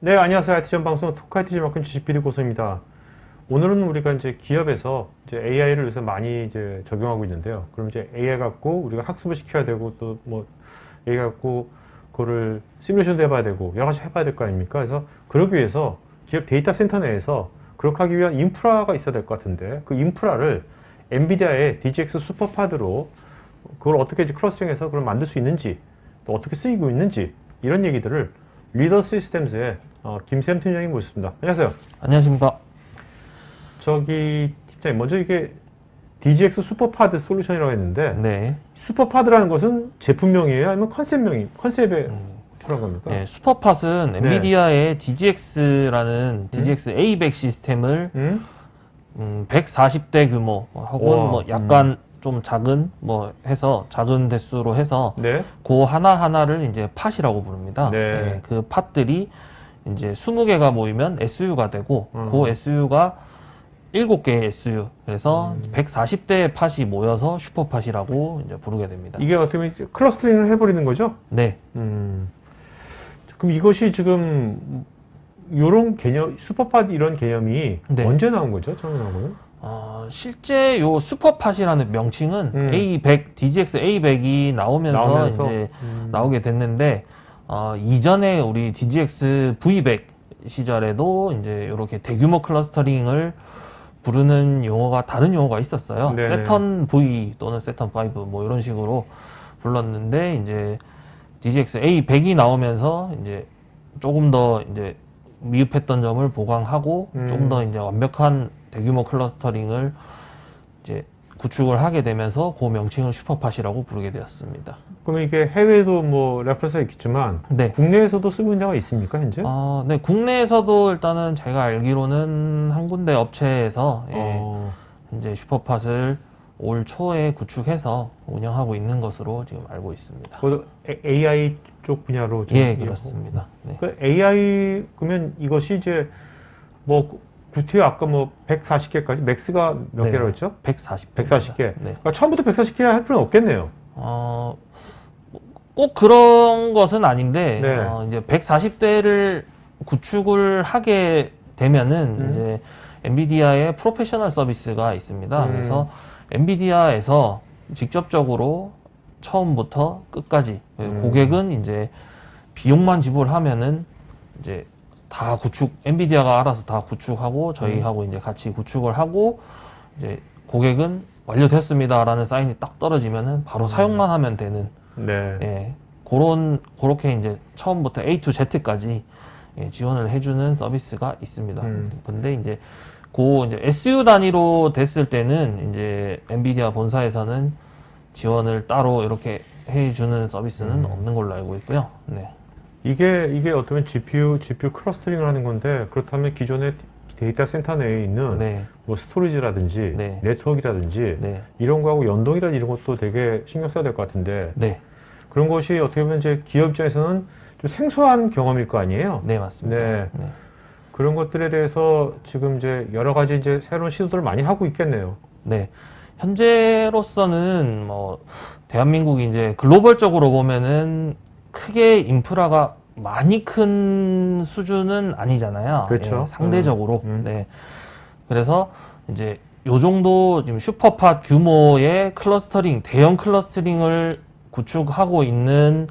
네, 안녕하세요. IT전 방송 토크ITG 맡은 주식PD 고소입니다. 오늘은 우리가 이제 기업에서 이제 AI를 요새 많이 이제 적용하고 있는데요. 그럼 이제 AI 갖고 우리가 학습을 시켜야 되고 또 뭐 AI 갖고 그거를 시뮬레이션도 해봐야 되고 여러 가지 해봐야 될 거 아닙니까? 그래서 그러기 위해서 기업 데이터 센터 내에서 그렇게 하기 위한 인프라가 있어야 될 것 같은데 그 인프라를 엔비디아의 DGX 슈퍼파드로 그걸 어떻게 이제 클러스팅해서 그걸 만들 수 있는지 또 어떻게 쓰이고 있는지 이런 얘기들을 리더 시스템즈의 김샘 팀장님 모셨습니다. 안녕하세요. 안녕하십니까. 저기 팀장님, 먼저 이게 DGX 슈퍼파드 솔루션이라고 했는데 네. 슈퍼파드라는 것은 제품명이에요? 아니면 컨셉에 출한 겁니까? 네, 슈퍼팟은 네. 엔비디아의 DGX라는 DGX A100 시스템을 140대 규모 혹은 와, 뭐 약간 좀 작은 뭐 해서 작은 대수로 해서 네. 그 하나하나를 이제 팟이라고 부릅니다. 네. 네, 그 팟들이 이제 20개가 모이면 SU가 되고 그 SU가 7개의 SU 그래서 140대의 팟이 모여서 슈퍼팟이라고 이제 부르게 됩니다. 이게 어떻게 보면 클러스터링을 해버리는 거죠? 네. 그럼 이것이 지금 이런 개념, 슈퍼파드 이런 개념이 네. 언제 나온 거죠? 처음에 나온 거는? 실제 요 슈퍼팟이라는 명칭은 A100, DGX A100이 나오면서 이제 나오게 됐는데, 이전에 우리 DGX V100 시절에도 이제 이렇게 대규모 클러스터링을 부르는 용어가, 다른 용어가 있었어요. 네네. 세턴 V 또는 세턴 5 뭐 이런 식으로 불렀는데, 이제 DGX A100이 나오면서 이제 조금 더 이제 미흡했던 점을 보강하고 좀 더 이제 완벽한 대규모 클러스터링을 이제 구축을 하게 되면서 그 명칭을 슈퍼팟이라고 부르게 되었습니다. 그러면 이게 해외에도 뭐 레퍼런스가 있겠지만 네. 국내에서도 쓰고 있는 데가 있습니까, 현재? 네, 국내에서도 일단은 제가 알기로는 한 군데 업체에서 이제 슈퍼팟을 올 초에 구축해서 운영하고 있는 것으로 지금 알고 있습니다. 그것도 AI 쪽 분야로 지금 예, 그렇습니다. 네. 그 AI 그러면 이것이 이제 뭐 구태 아까 뭐 140개까지 맥스가 몇 네. 개라고 했죠? 140. 140개. 네. 그러니까 처음부터 140개 할 필요는 없겠네요. 꼭 그런 것은 아닌데, 네. 이제 140대를 구축을 하게 되면은, 이제, 엔비디아의 프로페셔널 서비스가 있습니다. 그래서, 엔비디아에서 직접적으로 처음부터 끝까지, 고객은 이제, 비용만 지불하면은, 이제, 다 엔비디아가 알아서 다 구축하고, 저희하고 이제 같이 구축을 하고, 이제, 고객은 완료됐습니다라는 사인이 딱 떨어지면은, 바로 사용만 하면 되는, 네. 예, 그렇게 이제 처음부터 A to Z까지 지원을 해주는 서비스가 있습니다. 근데 이제 이제 SU 단위로 됐을 때는 이제 엔비디아 본사에서는 지원을 따로 이렇게 해주는 서비스는 없는 걸로 알고 있고요. 네. 이게 어쩌면 GPU 클러스터링을 하는 건데 그렇다면 기존의 데이터 센터 내에 있는 네. 뭐 스토리지라든지 네. 네트워크라든지 네. 이런 거하고 연동이라든지 이런 것도 되게 신경 써야 될 것 같은데 네. 그런 것이 어떻게 보면 이제 기업 입장에서는 좀 생소한 경험일 거 아니에요? 네, 맞습니다. 네. 네. 그런 것들에 대해서 지금 이제 여러 가지 이제 새로운 시도들을 많이 하고 있겠네요. 네. 현재로서는 뭐 대한민국이 이제 글로벌적으로 보면은 크게 인프라가 많이 큰 수준은 아니잖아요. 그렇죠. 예, 상대적으로. 네. 그래서 이제 요 정도 지금 슈퍼팟 규모의 클러스터링, 대형 클러스터링을 구축하고 있는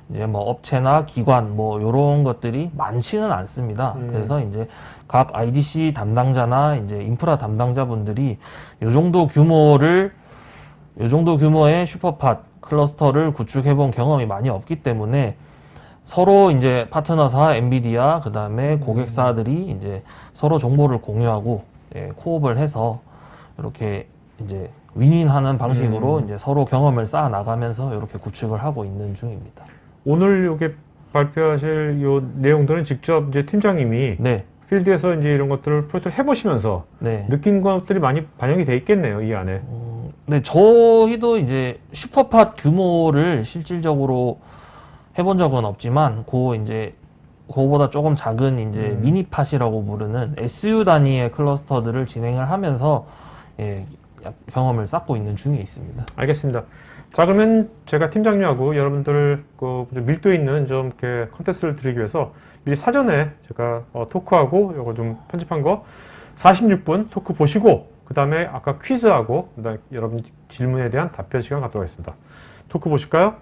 이제 뭐 업체나 기관 뭐 요런 것들이 많지는 않습니다. 그래서 이제 각 IDC 담당자나 이제 인프라 담당자분들이 요 정도 규모의 슈퍼팟 클러스터를 구축해 본 경험이 많이 없기 때문에 서로 이제 파트너사 엔비디아 그다음에 고객사들이 이제 서로 정보를 공유하고 코업을 해서 이렇게 이제 윈윈하는 방식으로 이제 서로 경험을 쌓아 나가면서 이렇게 구축을 하고 있는 중입니다. 오늘 이게 발표하실 요 내용들은 직접 이제 팀장님이 네. 필드에서 이제 이런 것들을 프로젝트를 해보시면서 네. 느낀 것들이 많이 반영이 돼 있겠네요, 이 안에. 네, 저희도 이제 슈퍼팟 규모를 실질적으로 해본 적은 없지만, 그거보다 조금 작은 이제 미니팟이라고 부르는 SU 단위의 클러스터들을 진행을 하면서 예, 경험을 쌓고 있는 중에 있습니다. 알겠습니다. 자, 그러면 제가 팀장님하고 여러분들 그 밀도 있는 좀 이렇게 컨텐츠를 드리기 위해서 미리 사전에 제가 토크하고 이거 좀 편집한 거 46분 토크 보시고 그 다음에 아까 퀴즈하고 그다음에 여러분 질문에 대한 답변 시간 갖도록 하겠습니다. 토크 보실까요?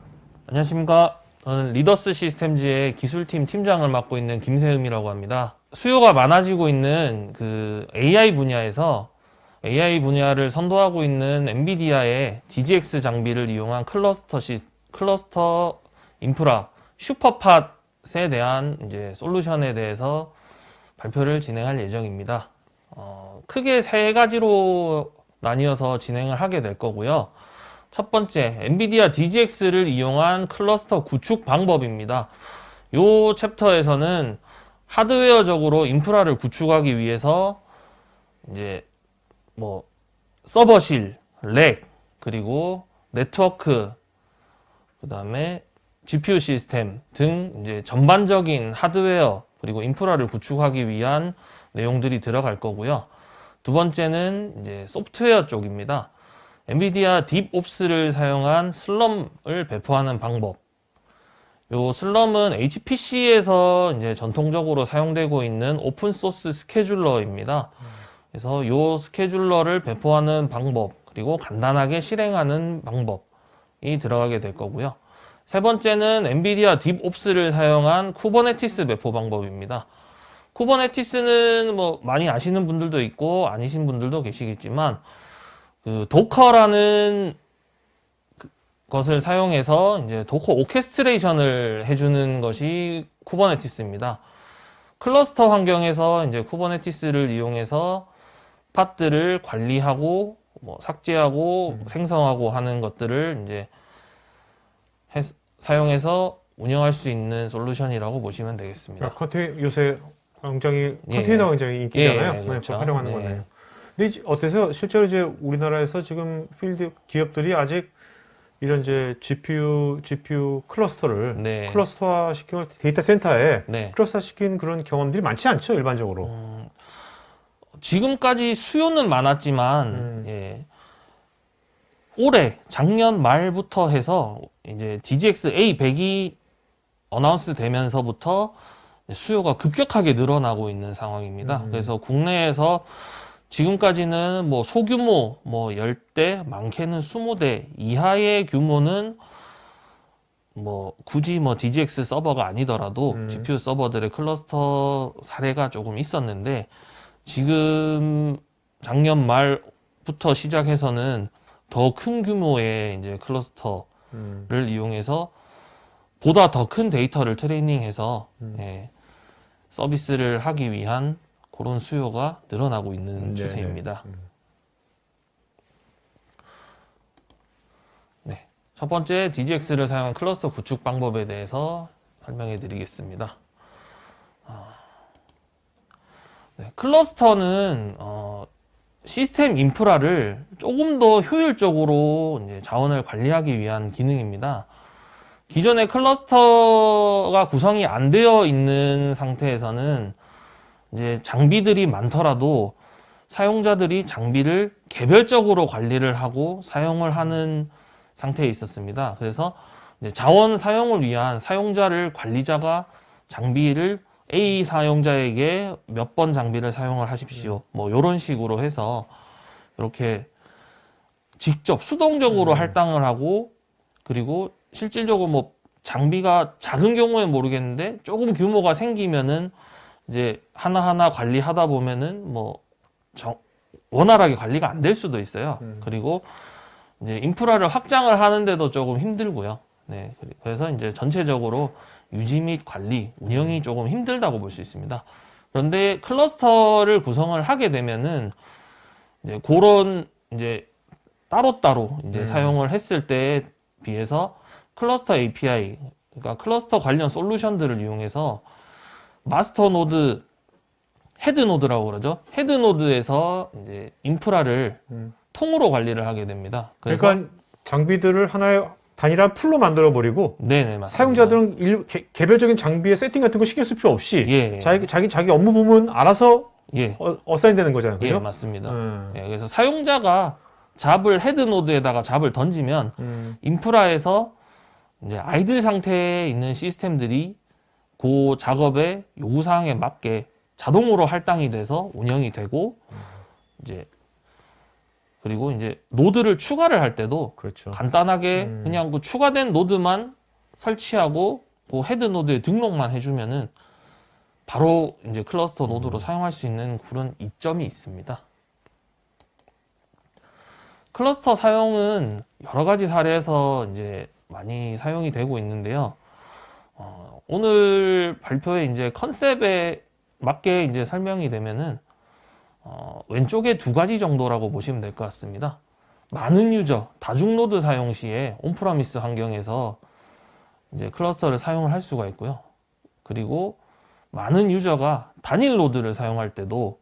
안녕하십니까. 저는 리더스 시스템즈의 기술팀 팀장을 맡고 있는 김세음이라고 합니다. 수요가 많아지고 있는 그 AI 분야에서 AI 분야를 선도하고 있는 엔비디아의 DGX 장비를 이용한 클러스터 인프라 슈퍼팟에 대한 이제 솔루션에 대해서 발표를 진행할 예정입니다. 크게 세 가지로 나뉘어서 진행을 하게 될 거고요. 첫 번째, 엔비디아 DGX를 이용한 클러스터 구축 방법입니다. 이 챕터에서는 하드웨어적으로 인프라를 구축하기 위해서 이제 뭐 서버실, 렉, 그리고 네트워크, 그 다음에 GPU 시스템 등 이제 전반적인 하드웨어 그리고 인프라를 구축하기 위한 내용들이 들어갈 거고요. 두 번째는 이제 소프트웨어 쪽입니다. 엔비디아 딥옵스를 사용한 슬럼을 배포하는 방법. 요 슬럼은 HPC에서 이제 전통적으로 사용되고 있는 오픈소스 스케줄러입니다. 그래서 요 스케줄러를 배포하는 방법, 그리고 간단하게 실행하는 방법이 들어가게 될 거고요. 세 번째는 엔비디아 딥옵스를 사용한 쿠버네티스 배포 방법입니다. 쿠버네티스는 뭐 많이 아시는 분들도 있고 아니신 분들도 계시겠지만 그 도커라는 것을 사용해서 이제 도커 오케스트레이션을 해주는 것이 쿠버네티스입니다. 클러스터 환경에서 이제 쿠버네티스를 이용해서 팟들을 관리하고 뭐 삭제하고 생성하고 하는 것들을 이제 사용해서 운영할 수 있는 솔루션이라고 보시면 되겠습니다. 요새 컨테이너 굉장히 인기잖아요. 예, 그렇죠. 그걸 활용하는 네. 거네요. 근데 어때서 실제로 이제 우리나라에서 지금 필드 기업들이 아직 이런 이제 GPU 클러스터를 네. 클러스터화 시킨 데이터 센터에 네. 클러스터 시킨 그런 경험들이 많지 않죠, 일반적으로. 지금까지 수요는 많았지만 예. 올해 작년 말부터 해서 이제 DGX A100이 어나운스 되면서부터 수요가 급격하게 늘어나고 있는 상황입니다. 그래서 국내에서 지금까지는 뭐 소규모 뭐 10대, 많게는 20대 이하의 규모는 뭐 굳이 뭐 DGX 서버가 아니더라도 GPU 서버들의 클러스터 사례가 조금 있었는데 지금 작년 말부터 시작해서는 더 큰 규모의 이제 클러스터를 이용해서 보다 더 큰 데이터를 트레이닝해서 예, 서비스를 하기 위한 그런 수요가 늘어나고 있는 추세입니다. 네. 첫 번째 DGX를 사용한 클러스터 구축 방법에 대해서 설명해 드리겠습니다. 네, 클러스터는 시스템 인프라를 조금 더 효율적으로 이제 자원을 관리하기 위한 기능입니다. 기존의 클러스터가 구성이 안 되어 있는 상태에서는 이제 장비들이 많더라도 사용자들이 장비를 개별적으로 관리를 하고 사용을 하는 상태에 있었습니다. 그래서 이제 자원 사용을 위한 사용자를 관리자가 장비를 A 사용자에게 몇 번 장비를 사용을 하십시오. 뭐 이런 식으로 해서 이렇게 직접 수동적으로 할당을 하고 그리고 실질적으로 뭐 장비가 작은 경우에 모르겠는데 조금 규모가 생기면은 이제 하나하나 관리하다 보면은 뭐 원활하게 관리가 안 될 수도 있어요. 그리고 이제 인프라를 확장을 하는데도 조금 힘들고요. 네. 그래서 이제 전체적으로 유지 및 관리, 운영이 조금 힘들다고 볼 수 있습니다. 그런데 클러스터를 구성을 하게 되면은 이제 그런 이제 따로따로 이제 사용을 했을 때에 비해서 클러스터 API, 그러니까 클러스터 관련 솔루션들을 이용해서 마스터 노드, 헤드 노드라고 그러죠. 헤드 노드에서 이제 인프라를 통으로 관리를 하게 됩니다. 그래서 그러니까 장비들을 하나의 단일한 풀로 만들어 버리고 네네, 맞습니다. 사용자들은 개별적인 장비의 세팅 같은 거 신경 쓸 필요 없이 예, 자기 업무 부문 알아서 예, 어사인 되는 거잖아요. 예, 그죠? 맞습니다. 예, 그래서 사용자가 잡을 헤드 노드에다가 잡을 던지면 인프라에서 이제 아이들 상태에 있는 시스템들이 그 작업의 요구사항에 맞게 자동으로 할당이 돼서 운영이 되고 이제 그리고 이제 노드를 추가를 할 때도 그렇죠. 간단하게 그냥 그 추가된 노드만 설치하고 그 헤드 노드에 등록만 해주면은 바로 이제 클러스터 노드로 사용할 수 있는 그런 이점이 있습니다. 클러스터 사용은 여러 가지 사례에서 이제 많이 사용이 되고 있는데요. 오늘 발표의 이제 컨셉에 맞게 이제 설명이 되면은 왼쪽에 두 가지 정도라고 보시면 될 것 같습니다. 많은 유저, 다중 노드 사용 시에 온프라미스 환경에서 이제 클러스터를 사용을 할 수가 있고요. 그리고 많은 유저가 단일 노드를 사용할 때도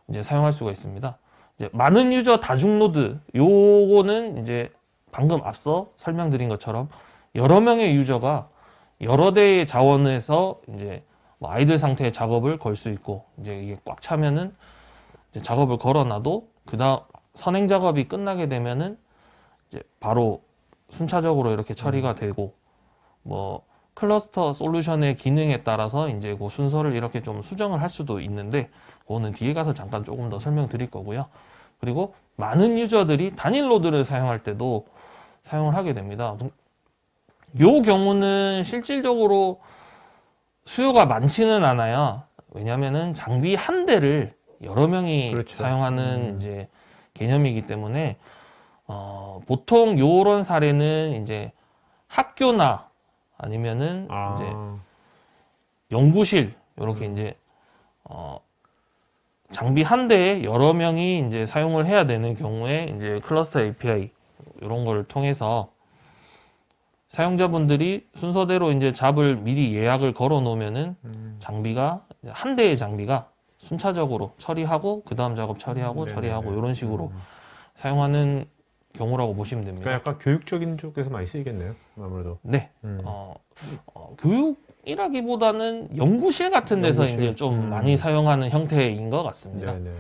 이제 사용할 수가 있습니다. 이제 많은 유저 다중 노드 요거는 이제 방금 앞서 설명드린 것처럼 여러 명의 유저가 여러 대의 자원에서 이제 뭐 아이들 상태의 작업을 걸 수 있고 이제 이게 꽉 차면은 이제 작업을 걸어놔도 그다음 선행 작업이 끝나게 되면은 이제 바로 순차적으로 이렇게 처리가 되고 뭐 클러스터 솔루션의 기능에 따라서 이제 그 순서를 이렇게 좀 수정을 할 수도 있는데 그거는 뒤에 가서 잠깐 조금 더 설명드릴 거고요. 그리고 많은 유저들이 단일 노드를 사용할 때도 사용을 하게 됩니다. 요 경우는 실질적으로 수요가 많지는 않아요. 왜냐면은 장비 한 대를 여러 명이 그렇죠. 사용하는 이제 개념이기 때문에 보통 요런 사례는 이제 학교나 아니면은 이제 연구실 이렇게 이제 장비 한 대에 여러 명이 이제 사용을 해야 되는 경우에 이제 클러스터 API 이런 거를 통해서 사용자분들이 순서대로 이제 잡을 미리 예약을 걸어 놓으면은 장비가 한 대의 장비가 순차적으로 처리하고 그 다음 작업 처리하고 처리하고 이런 식으로 사용하는 경우라고 보시면 됩니다. 그러니까 약간 교육적인 쪽에서 많이 쓰이겠네요. 아무래도. 네. 교육이라기보다는 연구실 같은 데서 연구실. 이제 좀 많이 사용하는 형태인 것 같습니다. 네네.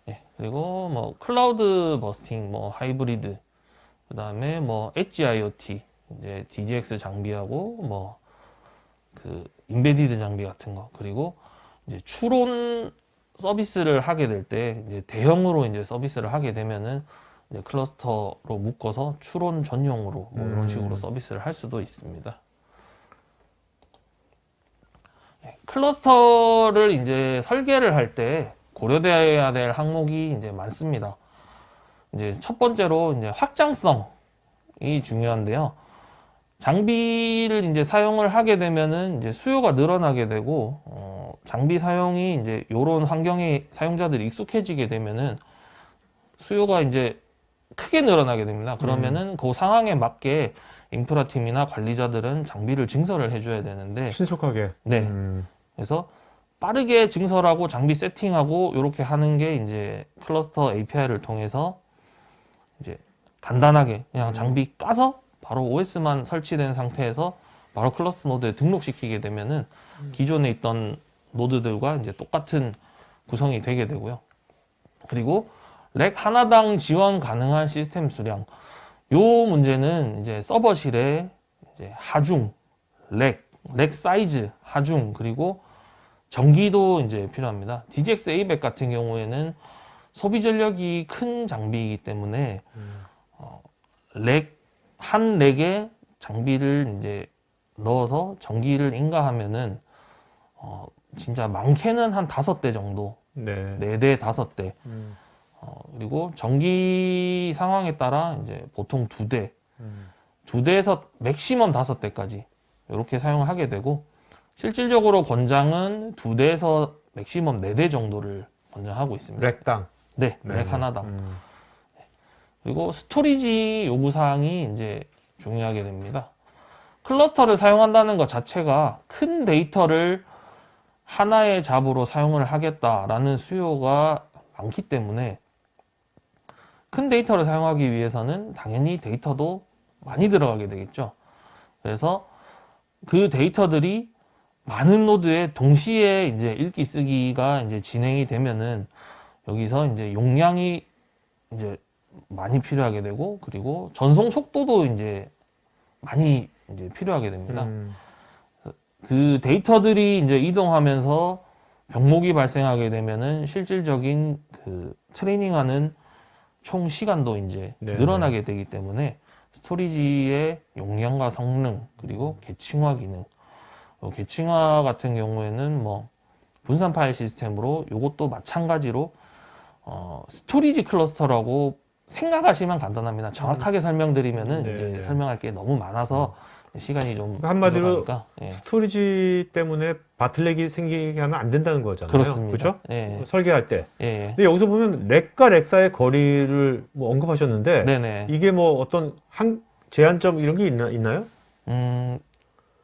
네. 그리고 뭐 클라우드 버스팅, 뭐 하이브리드, 그 다음에 뭐 엣지 IoT, 이제 DGX 장비하고 뭐 그 인베디드 장비 같은 거, 그리고 이제 추론 서비스를 하게 될 때 이제 대형으로 이제 서비스를 하게 되면은 이제 클러스터로 묶어서 추론 전용으로 뭐 이런 식으로 서비스를 할 수도 있습니다. 클러스터를 이제 설계를 할 때 고려되어야 될 항목이 이제 많습니다. 이제 첫 번째로 이제 확장성이 중요한데요. 장비를 이제 사용을 하게 되면은 이제 수요가 늘어나게 되고 장비 사용이 이제 요런 환경에 사용자들이 익숙해지게 되면은 수요가 이제 크게 늘어나게 됩니다. 그러면은 그 상황에 맞게 인프라 팀이나 관리자들은 장비를 증설을 해줘야 되는데 신속하게. 네. 그래서 빠르게 증설하고 장비 세팅하고 이렇게 하는 게 이제 클러스터 API를 통해서 이제 간단하게 그냥 장비 까서 바로 OS만 설치된 상태에서 바로 클러스터 노드에 등록시키게 되면은 기존에 있던 노드들과 이제 똑같은 구성이 되게 되고요. 그리고 렉 하나당 지원 가능한 시스템 수량. 요 문제는 이제 서버실에 이제 하중, 렉 사이즈, 하중, 그리고 전기도 이제 필요합니다. DGX A100 같은 경우에는 소비 전력이 큰 장비이기 때문에 한 렉에 장비를 이제 넣어서 전기를 인가하면은 진짜 많게는 한 5대 정도, 네. 4대, 5대. 그리고 전기 상황에 따라 이제 보통 2대, 2대에서 맥시멈 5대까지 이렇게 사용을 하게 되고, 실질적으로 권장은 2대에서 맥시멈 4대 정도를 권장하고 있습니다. 렉당. 네, 네. 렉 하나당. 그리고 스토리지 요구사항이 이제 중요하게 됩니다. 클러스터를 사용한다는 것 자체가 큰 데이터를 하나의 잡으로 사용을 하겠다라는 수요가 많기 때문에 큰 데이터를 사용하기 위해서는 당연히 데이터도 많이 들어가게 되겠죠. 그래서 그 데이터들이 많은 노드에 동시에 이제 읽기 쓰기가 이제 진행이 되면은 여기서 이제 용량이 이제 많이 필요하게 되고, 그리고 전송 속도도 이제 많이 이제 필요하게 됩니다. 그 데이터들이 이제 이동하면서 병목이 발생하게 되면은 실질적인 그 트레이닝하는 총 시간도 이제 네네. 늘어나게 되기 때문에 스토리지의 용량과 성능, 그리고 계층화 기능, 계층화 같은 경우에는 뭐 분산 파일 시스템으로 요것도 마찬가지로 스토리지 클러스터라고 생각하시면 간단합니다. 정확하게 설명드리면은 네, 이제 네. 설명할 게 너무 많아서 시간이 좀 한마디로 부족하니까. 예. 스토리지 때문에 바틀렉이 생기게 하면 안 된다는 거잖아요. 그렇습니다. 그죠? 예. 설계할 때. 예. 근데 여기서 보면 렉과 렉사의 거리를 뭐 언급하셨는데 네네. 이게 뭐 어떤 제한점 이런 게 있나요?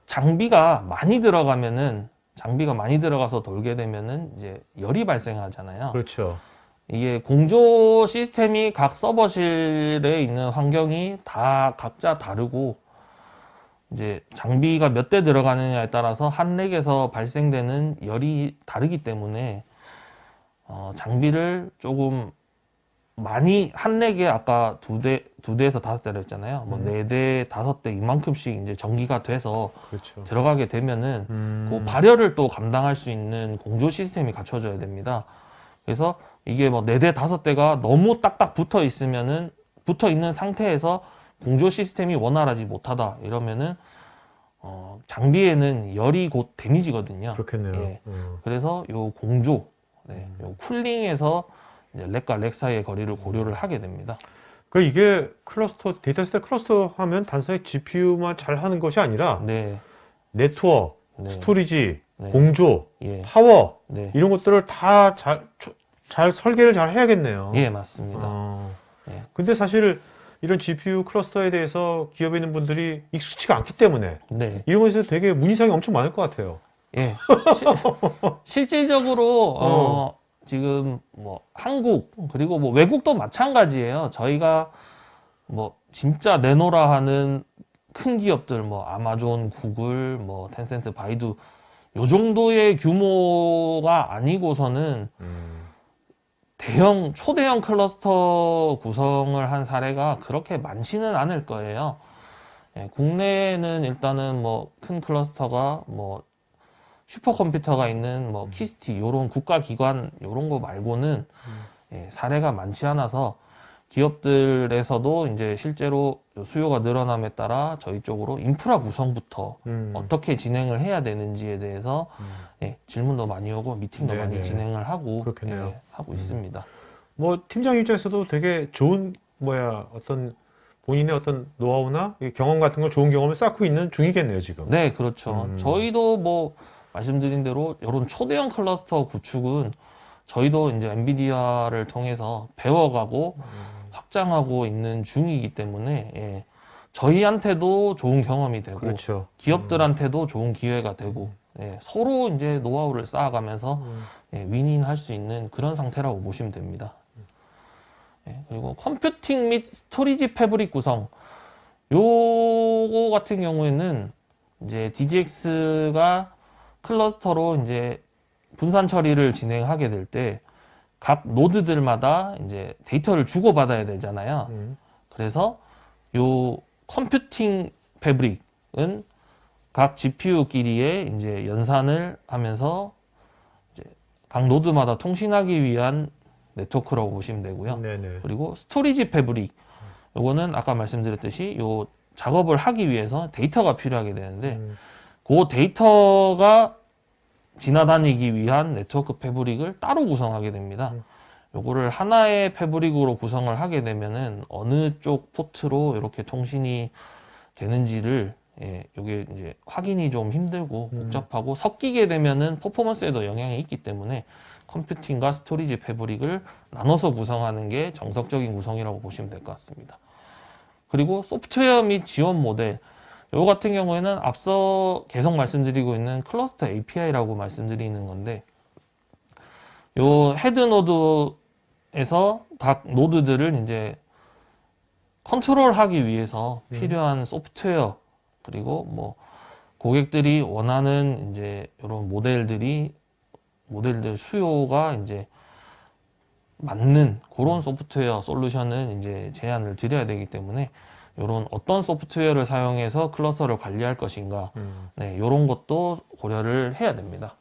장비가 많이 들어가서 돌게 되면은 이제 열이 발생하잖아요. 그렇죠. 이게 공조 시스템이 각 서버실에 있는 환경이 다 각자 다르고, 이제 장비가 몇 대 들어가느냐에 따라서 한 렉에서 발생되는 열이 다르기 때문에 장비를 조금 많이 한 렉에 아까 두 대에서 다섯 대를 했잖아요. 뭐 네 대, 다섯 대 이만큼씩 이제 전기가 돼서 그렇죠. 들어가게 되면은 그 발열을 또 감당할 수 있는 공조 시스템이 갖춰져야 됩니다. 그래서 이게 뭐 네 대, 다섯 대가 너무 딱딱 붙어 있는 상태에서 공조 시스템이 원활하지 못하다 이러면은 장비에는 열이 곧 데미지거든요. 그렇겠네요. 예. 그래서 요 공조, 요 쿨링에서 이제 렉과 렉 사이의 거리를 고려를 하게 됩니다. 그 이게 데이터 센터 클러스터 하면 단순히 GPU만 잘 하는 것이 아니라 네, 네트워크, 네, 스토리지, 네. 공조, 예, 파워 네, 이런 것들을 다 잘 설계를 잘 해야겠네요. 예, 맞습니다. 예. 근데 사실 이런 GPU 클러스터에 대해서 기업에 있는 분들이 익숙치가 않기 때문에 네, 이런 것에서 되게 문의사항이 엄청 많을 것 같아요. 예. 실질적으로 지금 뭐 한국 그리고 뭐 외국도 마찬가지예요. 저희가 뭐 진짜 내노라 하는 큰 기업들 뭐 아마존, 구글, 뭐 텐센트, 바이두 요 정도의 규모가 아니고서는 초대형 클러스터 구성을 한 사례가 그렇게 많지는 않을 거예요. 예, 국내에는 일단은 뭐 큰 클러스터가 뭐 슈퍼컴퓨터가 있는 뭐 키스티 요런 국가기관 요런 거 말고는 예, 사례가 많지 않아서 기업들에서도 이제 실제로 수요가 늘어남에 따라 저희 쪽으로 인프라 구성부터 어떻게 진행을 해야 되는지에 대해서 예, 질문도 많이 오고 미팅도 네네. 많이 진행을 하고 그렇겠네요. 예, 하고 있습니다. 뭐 팀장 입장에서도 되게 좋은 어떤 본인의 어떤 노하우나 경험 같은 걸 좋은 경험을 쌓고 있는 중이겠네요, 지금. 네, 그렇죠. 저희도 뭐 말씀드린 대로 이런 초대형 클러스터 구축은 저희도 이제 엔비디아를 통해서 배워가고 확장하고 있는 중이기 때문에 예, 저희한테도 좋은 경험이 되고 그렇죠. 기업들한테도 좋은 기회가 되고 예, 서로 이제 노하우를 쌓아가면서 예, 윈윈할 수 있는 그런 상태라고 보시면 됩니다. 예, 그리고 컴퓨팅 및 스토리지 패브릭 구성 요거 같은 경우에는 이제 DGX가 클러스터로 이제 분산 처리를 진행하게 될 때 각 노드들마다 이제 데이터를 주고받아야 되잖아요. 그래서 요 컴퓨팅 패브릭은 각 GPU끼리의 이제 연산을 하면서 이제 각 노드마다 통신하기 위한 네트워크라고 보시면 되고요. 네네. 그리고 스토리지 패브릭 요거는 아까 말씀드렸듯이 요 작업을 하기 위해서 데이터가 필요하게 되는데 그 데이터가 지나다니기 위한 네트워크 패브릭을 따로 구성하게 됩니다. 요거를 하나의 패브릭으로 구성을 하게 되면은 어느 쪽 포트로 이렇게 통신이 되는지를 예, 요게 이제 확인이 좀 힘들고 복잡하고 섞이게 되면은 퍼포먼스에도 영향이 있기 때문에 컴퓨팅과 스토리지 패브릭을 나눠서 구성하는 게 정석적인 구성이라고 보시면 될 것 같습니다. 그리고 소프트웨어 및 지원 모델 요 같은 경우에는 앞서 계속 말씀드리고 있는 클러스터 API라고 말씀드리는 건데 요 헤드 노드 에서 각 노드들을 이제 컨트롤하기 위해서 필요한 소프트웨어, 그리고 뭐 고객들이 원하는 이제 이런 모델들 수요가 이제 맞는 그런 소프트웨어 솔루션을 이제 제안을 드려야 되기 때문에 이런 어떤 소프트웨어를 사용해서 클러스터를 관리할 것인가, 네, 이런 것도 고려를 해야 됩니다.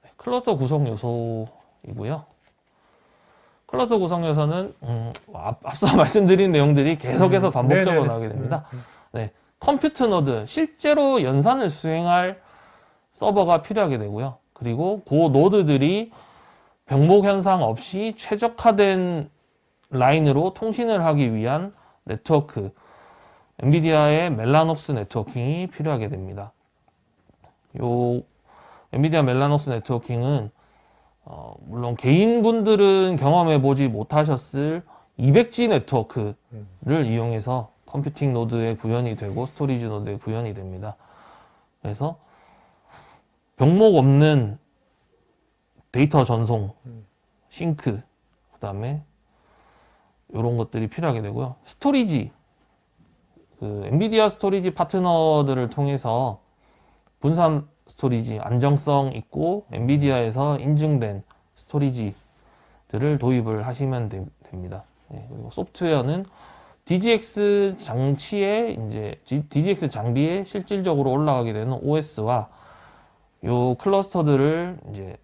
네, 클러스터 구성 요소이고요. 클러스터 구성 요소는 앞서 말씀드린 내용들이 계속해서 반복적으로 나오게 됩니다. 네, 컴퓨트 노드, 실제로 연산을 수행할 서버가 필요하게 되고요. 그리고 그 노드들이 병목 현상 없이 최적화된 라인으로 통신을 하기 위한 네트워크, 엔비디아의 멜라녹스 네트워킹이 필요하게 됩니다. 요 엔비디아 멜라녹스 네트워킹은 물론 개인분들은 경험해 보지 못하셨을 200G 네트워크를 이용해서 컴퓨팅 노드에 구현이 되고 스토리지 노드에 구현이 됩니다. 그래서 병목 없는 데이터 전송, 싱크, 그 다음에 이런 것들이 필요하게 되고요. 스토리지, 엔비디아 스토리지 파트너들을 통해서 분산 스토리지, 안정성 있고 엔비디아에서 인증된 스토리지들을 도입을 하시면 됩니다. 네, 그리고 소프트웨어는 DGX DGX 장비에 실질적으로 올라가게 되는 OS와 요 클러스터들을 이제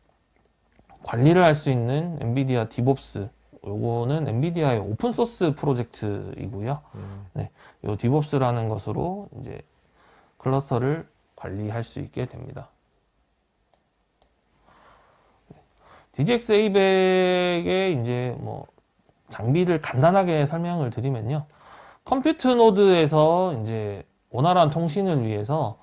관리를 할 수 있는 엔비디아 디봅스, 요거는 엔비디아의 오픈 소스 프로젝트이고요. 네, 요 디봅스라는 것으로 이제 클러스터를 관리할 수 있게 됩니다. DGX A100의 이제 뭐 장비를 간단하게 설명을 드리면요. 컴퓨트 노드에서 이제 원활한 통신을 위해서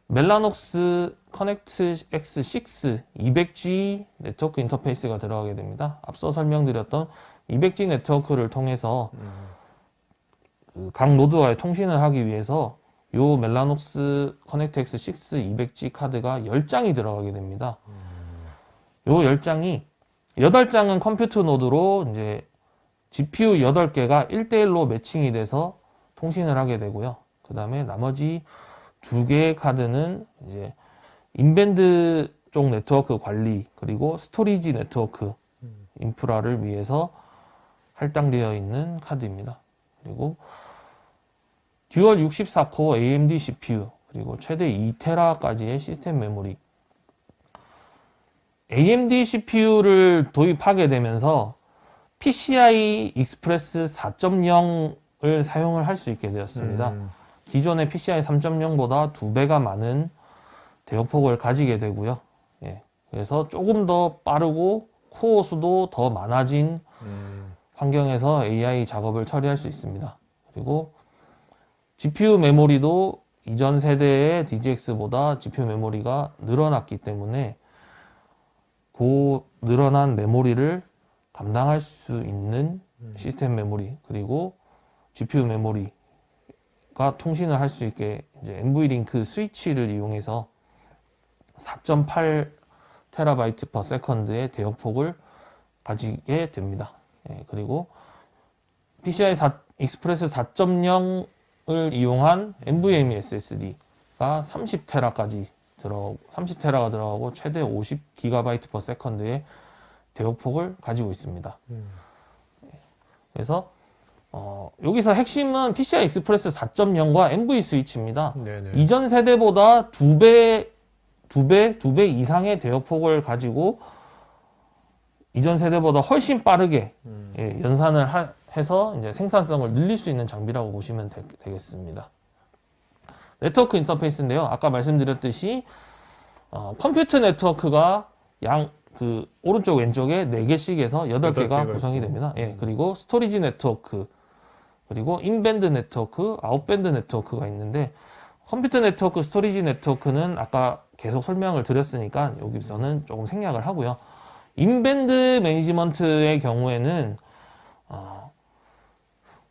멜라녹스 커넥트 X6 200G 네트워크 인터페이스가 들어가게 됩니다. 앞서 설명드렸던 200G 네트워크를 통해서 각 노드와의 통신을 하기 위해서 요 멜라녹스 커넥트 X6 200G 카드가 10장이 들어가게 됩니다. 요 10장이 8장은 컴퓨트 노드로 이제 GPU 8개가 1대1로 매칭이 돼서 통신을 하게 되고요. 그 다음에 나머지 2개의 카드는 이제 인밴드 쪽 네트워크 관리, 그리고 스토리지 네트워크 인프라를 위해서 할당되어 있는 카드입니다. 그리고 듀얼 64코어 AMD CPU, 그리고 최대 2테라까지의 시스템 메모리. AMD CPU를 도입하게 되면서 PCI 익스프레스 4.0을 사용을 할 수 있게 되었습니다. 기존의 PCI 3.0보다 2배가 많은 대역폭을 가지게 되고요. 예, 그래서 조금 더 빠르고 코어 수도 더 많아진 환경에서 AI 작업을 처리할 수 있습니다. 그리고 GPU 메모리도 이전 세대의 DGX보다 GPU 메모리가 늘어났기 때문에 그 늘어난 메모리를 감당할 수 있는 시스템 메모리, 그리고 GPU 메모리가 통신을 할 수 있게 이제 NVLink 스위치를 이용해서 4.8 테라바이트 퍼 세컨드의 대역폭을 가지게 됩니다. 예, 그리고 PCI 익스프레스 4.0을 이용한 NVMe SSD가 30테라까지 30테라가 들어가고 최대 50GB 퍼 세컨드의 대역폭을 가지고 있습니다. 그래서 여기서 핵심은 PCI 익스프레스 4.0과 NV 스위치입니다. 네네. 이전 세대보다 2배 이상의 대역폭을 가지고 이전 세대보다 훨씬 빠르게 예, 연산을 해서 이제 생산성을 늘릴 수 있는 장비라고 보시면 되겠습니다. 네트워크 인터페이스인데요. 아까 말씀드렸듯이 컴퓨터 네트워크가 오른쪽 왼쪽에 4개씩에서 8개가 구성이 됩니다. 예, 그리고 스토리지 네트워크, 그리고 인밴드 네트워크, 아웃밴드 네트워크가 있는데, 컴퓨터 네트워크, 스토리지 네트워크는 아까 계속 설명을 드렸으니까 여기서는 조금 생략을 하고요. 인밴드 매니지먼트의 경우에는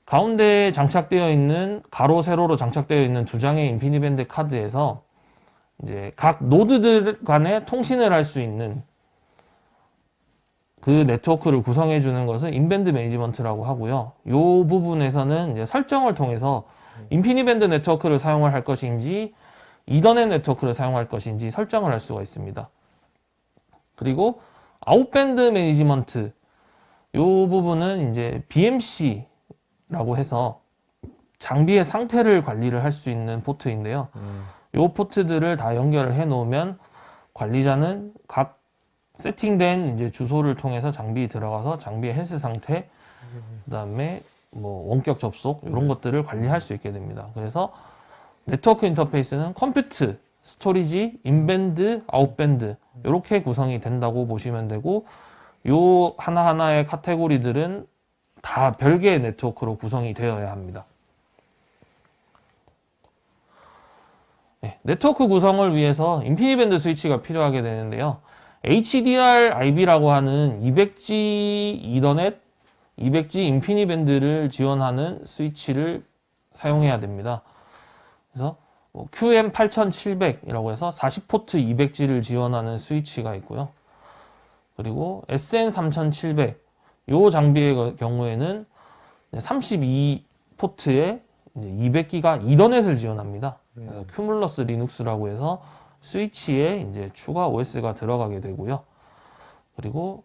가운데에 장착되어 있는 가로 세로로 장착되어 있는 2장의 인피니밴드 카드에서 이제 각 노드들 간에 통신을 할 수 있는 그 네트워크를 구성해 주는 것은 인밴드 매니지먼트라고 하고요. 이 부분에서는 이제 설정을 통해서 인피니밴드 네트워크를 사용을 할 것인지 이더넷 네트워크를 사용할 것인지 설정을 할 수가 있습니다. 그리고 아웃밴드 매니지먼트 이 부분은 이제 BMC라고 해서 장비의 상태를 관리를 할 수 있는 포트인데요. 이 포트들을 다 연결을 해 놓으면 관리자는 각 세팅된 이제 주소를 통해서 장비에 들어가서 장비의 헬스 상태, 그다음에 뭐 원격 접속 이런 것들을 관리할 수 있게 됩니다. 그래서 네트워크 인터페이스는 컴퓨트, 스토리지, 인밴드, 아웃밴드 이렇게 구성이 된다고 보시면 되고 요 하나하나의 카테고리들은 다 별개의 네트워크로 구성이 되어야 합니다. 네, 네트워크 구성을 위해서 인피니밴드 스위치가 필요하게 되는데요. HDR-IB라고 하는 200G 이더넷, 200G 인피니밴드를 지원하는 스위치를 사용해야 됩니다. 그래서 QM8700이라고 해서 40포트 200G를 지원하는 스위치가 있고요. 그리고 SN3700 이 장비의 경우에는 32포트에 200기가 이더넷을 지원합니다. 그래서 큐뮬러스 리눅스라고 해서 스위치에 이제 추가 OS가 들어가게 되고요. 그리고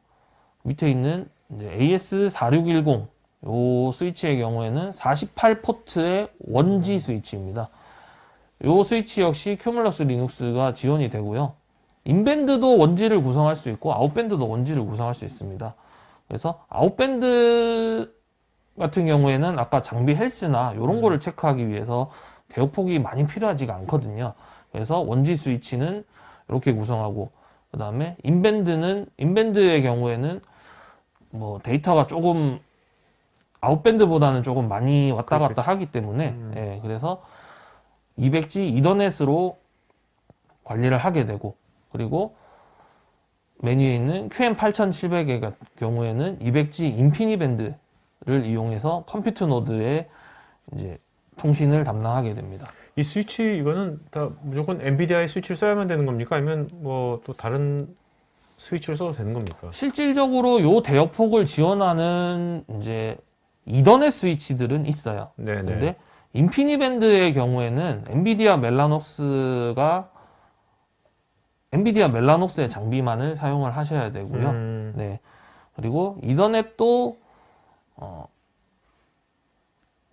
밑에 있는 이제 AS4610 이 스위치의 경우에는 48포트의 원지 스위치입니다. 이 스위치 역시 큐뮬러스 리눅스가 지원이 되고요. 인밴드도 원지를 구성할 수 있고 아웃밴드도 원지를 구성할 수 있습니다. 그래서 아웃밴드 같은 경우에는 아까 장비 헬스나 이런 거를 체크하기 위해서 대역폭이 많이 필요하지가 않거든요. 그래서 원지 스위치는 이렇게 구성하고 그 다음에 인밴드의 경우에는 뭐 데이터가 조금 아웃밴드보다는 조금 많이 왔다 갔다 하기 때문에 예, 그래서 200G 이더넷으로 관리를 하게 되고 그리고 메뉴에 있는 QM8700의 경우에는 200G 인피니밴드를 이용해서 컴퓨터 노드에 이제 통신을 담당하게 됩니다. 이 스위치 이거는 다 무조건 엔비디아의 스위치를 써야만 되는 겁니까? 아니면 뭐 또 다른 스위치를 써도 되는 겁니까? 실질적으로 요 대역폭을 지원하는 이제 이더넷 스위치들은 있어요. 네네. 근데 인피니밴드의 경우에는 엔비디아 멜라녹스의 장비만을 사용을 하셔야 되고요. 네. 그리고 이더넷도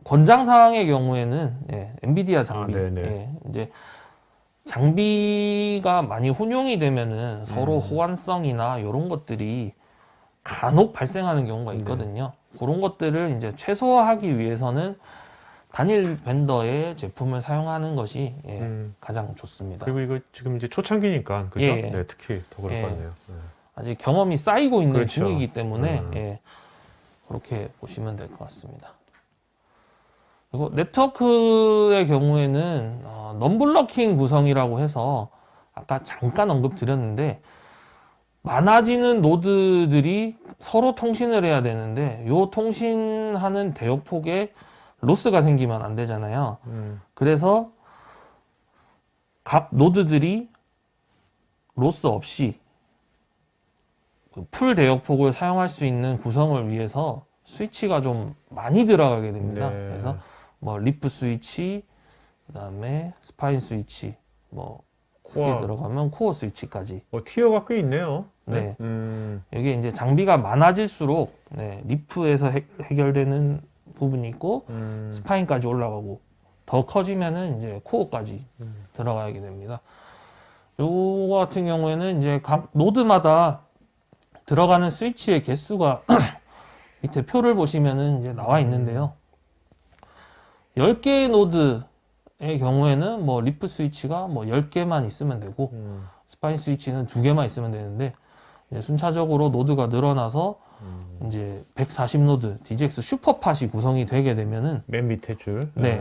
권장사항의 경우에는 예, 엔비디아 장비, 예, 이제 장비가 많이 혼용이 되면은 서로 호환성이나 이런 것들이 간혹 발생하는 경우가 있거든요. 그런 것들을 이제 최소화하기 위해서는 단일 벤더의 제품을 사용하는 것이 예, 가장 좋습니다. 그리고 이거 지금 이제 초창기니까 그죠? 예, 네, 특히 더 그럴 것 같네요. 네. 아직 경험이 쌓이고 있는 그렇죠. 중이기 때문에 예, 그렇게 보시면 될 것 같습니다. 그리고 네트워크의 경우에는 넘블러킹 구성이라고 해서 아까 잠깐 언급드렸는데 많아지는 노드들이 서로 통신을 해야 되는데 요 통신하는 대역폭에 로스가 생기면 안 되잖아요. 그래서 각 노드들이 로스 없이 풀 대역폭을 사용할 수 있는 구성을 위해서 스위치가 좀 많이 들어가게 됩니다. 네. 그래서 뭐 리프 스위치, 그다음에 스파인 스위치, 뭐 크게 들어가면 코어 스위치까지. 티어가 꽤 있네요. 네. 여기 이제 장비가 많아질수록 네, 리프에서 해결되는 부분이 있고 스파인까지 올라가고 더 커지면은 이제 코어까지 들어가게 됩니다. 요거 같은 경우에는 이제 각 노드마다 들어가는 스위치의 개수가 밑에 표를 보시면은 이제 나와 있는데요. 10개의 노드의 경우에는 뭐 리프 스위치가 뭐 10개만 있으면 되고 스파인 스위치는 2개만 있으면 되는데 이제 순차적으로 노드가 늘어나서 이제 140노드 DGX 슈퍼팟이 구성이 되게 되면은 맨 밑에 줄. 네.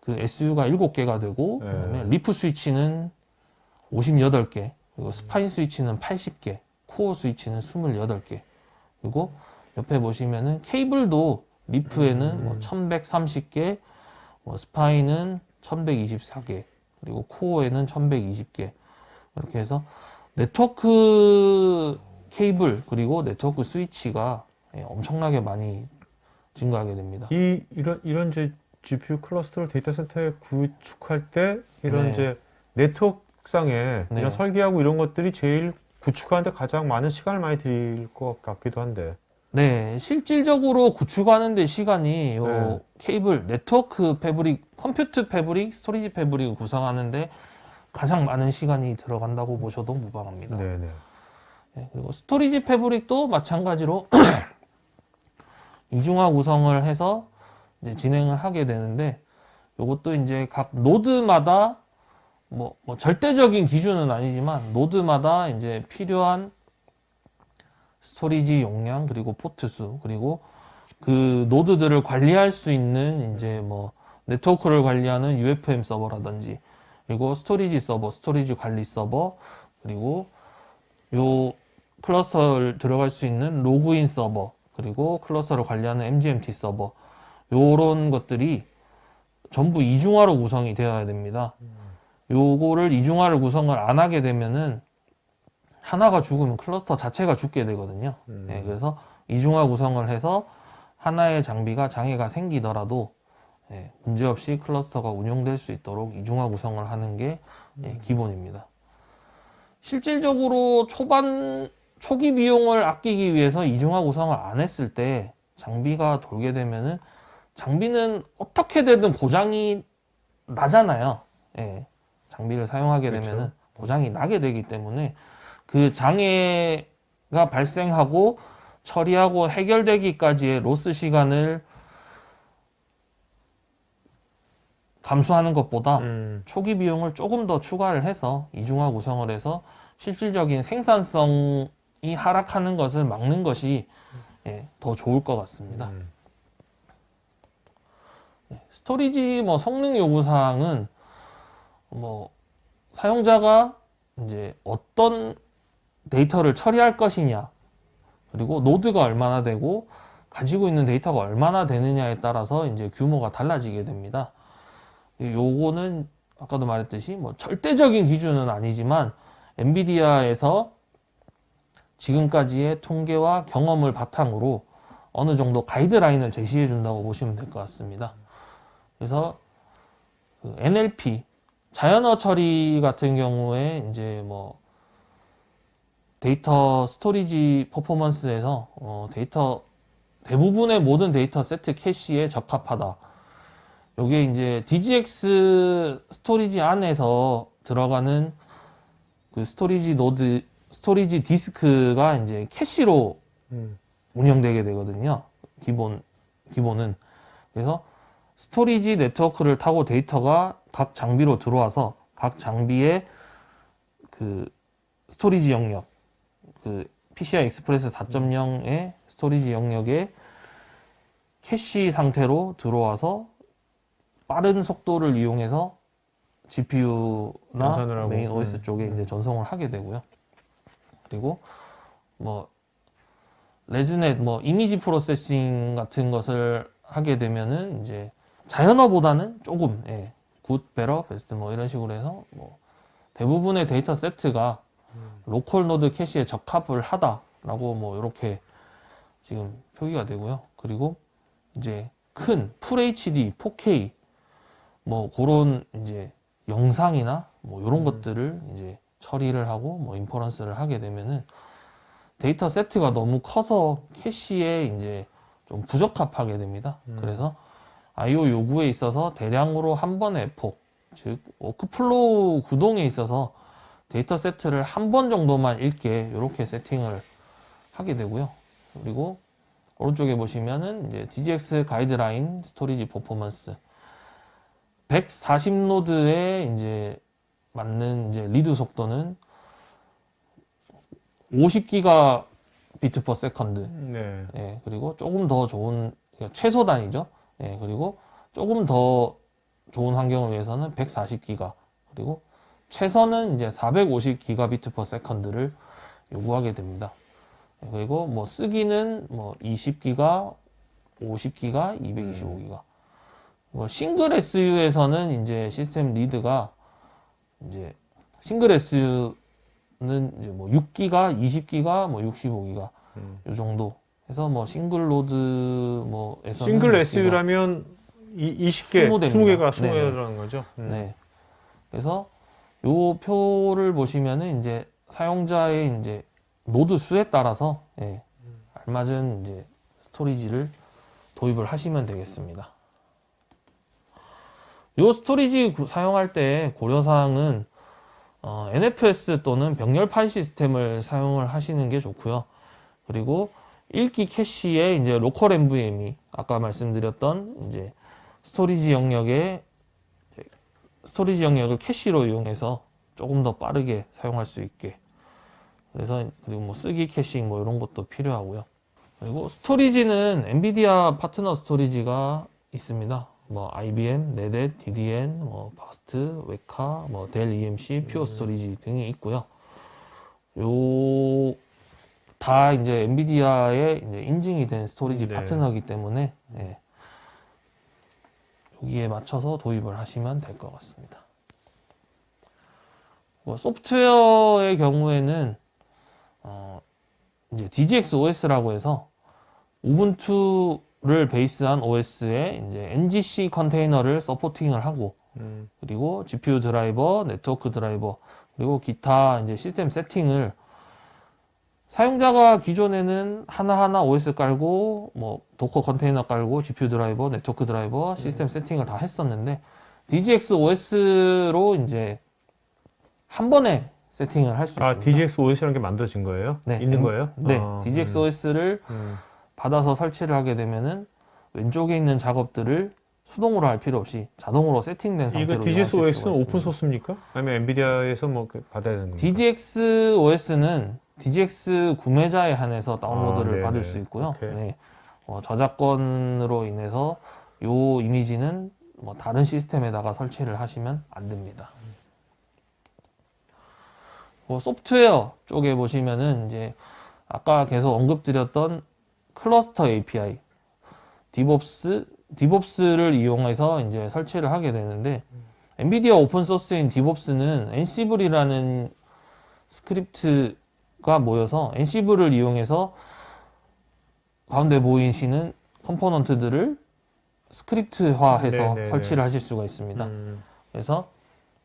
그 SU가 7개가 되고 그다음에 리프 스위치는 58개, 그리고 스파인 스위치는 80개, 코어 스위치는 28개. 그리고 옆에 보시면은 케이블도 리프에는 뭐 1130개, 뭐 스파인은 1124개, 그리고 코어에는 1120개. 이렇게 해서 네트워크 케이블 그리고 네트워크 스위치가 엄청나게 많이 증가하게 됩니다. 이런 이제 GPU 클러스터를 데이터 센터에 구축할 때 이런 네. 이제 네트워크상에 네. 이런 설계하고 이런 것들이 제일 구축하는데 가장 많은 시간을 많이 들일 것 같기도 한데. 네, 실질적으로 구축하는 데 시간이 요 네. 케이블, 네트워크 패브릭, 컴퓨트 패브릭, 스토리지 패브릭을 구성하는데 가장 많은 시간이 들어간다고 보셔도 무방합니다. 네네. 네, 그리고 스토리지 패브릭도 마찬가지로 이중화 구성을 해서 이제 진행을 하게 되는데 요것도 이제 각 노드마다 뭐 절대적인 기준은 아니지만 노드마다 이제 필요한 스토리지 용량 그리고 포트 수 그리고 그 노드들을 관리할 수 있는 이제 뭐 네트워크를 관리하는 UFM 서버라든지 그리고 스토리지 서버, 스토리지 관리 서버 그리고 요 클러스터를 들어갈 수 있는 로그인 서버 그리고 클러스터를 관리하는 MGMT 서버 요런 것들이 전부 이중화로 구성이 되어야 됩니다. 요거를 이중화를 구성을 안 하게 되면은 하나가 죽으면 클러스터 자체가 죽게 되거든요. 네, 그래서 이중화 구성을 해서 하나의 장비가 장애가 생기더라도 문제없이 클러스터가 운영될 수 있도록 이중화 구성을 하는 게 기본입니다. 실질적으로 초기 비용을 아끼기 위해서 이중화 구성을 안 했을 때 장비가 돌게 되면은 장비는 어떻게 되든 고장이 나잖아요. 예, 장비를 사용하게 그렇죠. 되면은 고장이 나게 되기 때문에 그 장애가 발생하고 처리하고 해결되기까지의 로스 시간을 감수하는 것보다 초기 비용을 조금 더 추가를 해서 이중화 구성을 해서 실질적인 생산성이 하락하는 것을 막는 것이 더 좋을 것 같습니다. 스토리지 뭐 성능 요구 사항은 뭐 사용자가 이제 어떤 데이터를 처리할 것이냐 그리고 노드가 얼마나 되고 가지고 있는 데이터가 얼마나 되느냐에 따라서 이제 규모가 달라지게 됩니다. 요거는 아까도 말했듯이 뭐 절대적인 기준은 아니지만 엔비디아에서 지금까지의 통계와 경험을 바탕으로 어느 정도 가이드라인을 제시해 준다고 보시면 될 것 같습니다. 그래서 그 NLP 자연어 처리 같은 경우에 이제 뭐 데이터 스토리지 퍼포먼스에서 대부분의 모든 데이터 세트 캐시에 적합하다. 요게 이제 DGX 스토리지 안에서 들어가는 그 스토리지 노드, 스토리지 디스크가 이제 캐시로 운영되게 되거든요. 기본은. 그래서 스토리지 네트워크를 타고 데이터가 각 장비로 들어와서 각 장비의 그 스토리지 영역, 그 PCI 익스프레스 4.0의 스토리지 영역에 캐시 상태로 들어와서 빠른 속도를 이용해서 GPU나 전산을 하고. 메인 OS 쪽에 이제 전송을 하게 되고요. 그리고 뭐 레즈넷 뭐 이미지 프로세싱 같은 것을 하게 되면은 이제 자연어보다는 조금 굿, 베러, 베스트 뭐 이런 식으로 해서 뭐 대부분의 데이터 세트가 로컬 노드 캐시에 적합을 하다라고 뭐 이렇게 지금 표기가 되고요. 그리고 이제 큰 풀 HD, 4K 뭐 그런 이제 영상이나 뭐 이런 것들을 이제 처리를 하고 뭐 인퍼런스를 하게 되면은 데이터 세트가 너무 커서 캐시에 이제 좀 부적합하게 됩니다. 그래서 I/O 요구에 있어서 대량으로 한 번의 폭, 즉 워크플로우 구동에 있어서 데이터 세트를 한 번 정도만 읽게 이렇게 세팅을 하게 되고요. 그리고 오른쪽에 보시면은 이제 DGX 가이드라인 스토리지 퍼포먼스 140노드에 이제 맞는 이제 리드 속도는 50기가 비트 퍼 세컨드. 네. 예, 그리고 조금 더 좋은 그러니까 최소 단위죠. 예, 그리고 조금 더 좋은 환경을 위해서는 140기가 그리고 최선은 이제 450기가비트 퍼 세컨드를 요구하게 됩니다. 예, 그리고 뭐 쓰기는 뭐 20기가, 50기가, 225기가. 싱글 SU에서는 이제 시스템 리드가 이제 싱글 SU 이제 뭐 6기가, 20기가, 뭐 65기가 요 정도 해서 뭐 싱글 로드 뭐에서는 싱글 SU라면 20개, 20개가 20개라는 거죠. 네. 그래서 요 표를 보시면은 이제 사용자의 이제 노드 수에 따라서 예, 알맞은 이제 스토리지를 도입을 하시면 되겠습니다. 요 스토리지 사용할 때 고려사항은 NFS 또는 병렬 파일 시스템을 사용을 하시는 게 좋고요. 그리고 1기 캐시에 이제 로컬 NVMe 아까 말씀드렸던 이제 스토리지 영역을 캐시로 이용해서 조금 더 빠르게 사용할 수 있게. 그래서 그리고 뭐 쓰기 캐싱 뭐 이런 것도 필요하고요. 그리고 스토리지는 엔비디아 파트너 스토리지가 있습니다. 뭐 IBM, 네댓, DDN, 뭐 바스트, 웨카, 뭐 델 EMC, 퓨어 스토리지 등이 있고요. 요 다 이제 엔비디아에 이제 인증이 된 스토리지 네. 파트너이기 때문에 예, 여기에 맞춰서 도입을 하시면 될 것 같습니다. 뭐 소프트웨어의 경우에는 이제 DGX OS라고 해서 우분투를 베이스한 OS에 이제 NGC 컨테이너를 서포팅을 하고 그리고 GPU 드라이버, 네트워크 드라이버 그리고 기타 이제 시스템 세팅을 사용자가 기존에는 하나하나 OS 깔고 뭐 도커 컨테이너 깔고 GPU 드라이버, 네트워크 드라이버, 시스템 세팅을 다 했었는데 DGX OS로 이제 한 번에 세팅을 할 수 있습니다. DGX OS라는 게 만들어진 거예요? 네. 있는 거예요? 네, DGX OS를 받아서 설치를 하게 되면은 왼쪽에 있는 작업들을 수동으로 할 필요 없이 자동으로 세팅된 상태로 이거 DGX 이용하실 수가 OS는 있습니다. 오픈 소스입니까? 아니면 엔비디아에서 뭐 받아야 되는 겁니까? DGX OS는 DGX 구매자에 한해서 다운로드를 네네. 받을 수 있고요. 오케이. 네, 저작권으로 인해서 요 이미지는 뭐 다른 시스템에다가 설치를 하시면 안 됩니다. 뭐 소프트웨어 쪽에 보시면은 이제 아까 계속 언급드렸던 클러스터 API, DevOps를 이용해서 이제 설치를 하게 되는데 엔비디아 오픈 소스인 DevOps는 Ansible이라는 스크립트가 모여서 Ansible을 이용해서 가운데 보이시는 컴포넌트들을 스크립트화해서 네네네. 설치를 하실 수가 있습니다. 그래서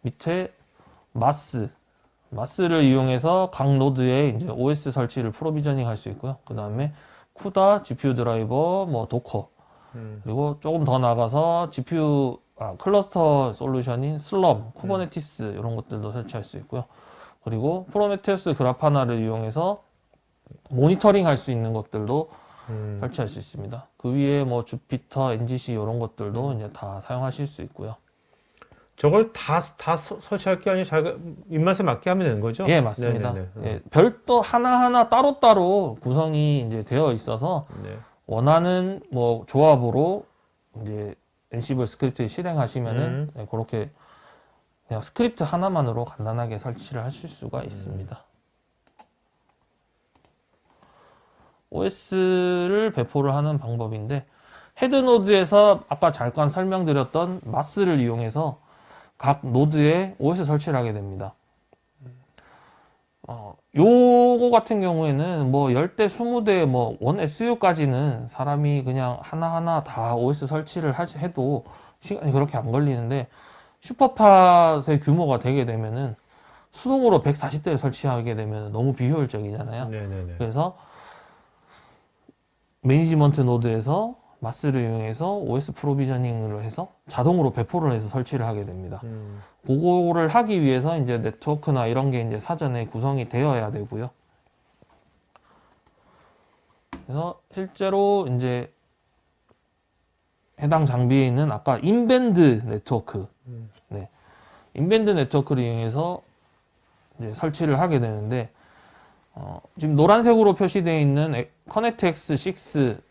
밑에 마스를 이용해서 각 노드에 이제 OS 설치를 프로비저닝 할 수 있고요. 그 다음에 쿠다, GPU 드라이버, 뭐 도커, 그리고 조금 더 나가서 클러스터 솔루션인 슬럼, 쿠버네티스 이런 것들도 설치할 수 있고요. 그리고 프로메테우스 그라파나를 이용해서 모니터링 할 수 있는 것들도 설치할 수 있습니다. 그 위에 뭐 주피터, NGC 이런 것들도 이제 다 사용하실 수 있고요. 저걸 다 설치할 게 아니라 자기가 입맛에 맞게 하면 되는 거죠? 예, 맞습니다. 네네네. 예, 별도 하나하나 따로따로 구성이 이제 되어 있어서 네. 원하는 뭐 조합으로 이제 Ansible 스크립트 실행하시면은 예, 그렇게 그냥 스크립트 하나만으로 간단하게 설치를 하실 수가 있습니다. OS를 배포를 하는 방법인데 헤드노드에서 아까 잠깐 설명드렸던 마스를 이용해서 각 노드에 OS 설치를 하게 됩니다. 요거 같은 경우에는 뭐 10대, 20대, 뭐 원 SU까지는 사람이 그냥 하나하나 다 OS 설치를 해도 시간이 그렇게 안 걸리는데 슈퍼팟의 규모가 되게 되면은 수동으로 140대를 설치하게 되면 너무 비효율적이잖아요. 네네네. 그래서 매니지먼트 노드에서 마스를 이용해서 OS 프로비저닝을 해서 자동으로 배포를 해서 설치를 하게 됩니다. 그거를 하기 위해서 이제 네트워크나 이런 게 이제 사전에 구성이 되어야 되고요. 그래서 실제로 이제 해당 장비에 있는 아까 인밴드 네트워크, 네, 인밴드 네트워크를 이용해서 이제 설치를 하게 되는데 지금 노란색으로 표시되어 있는 커넥트X 6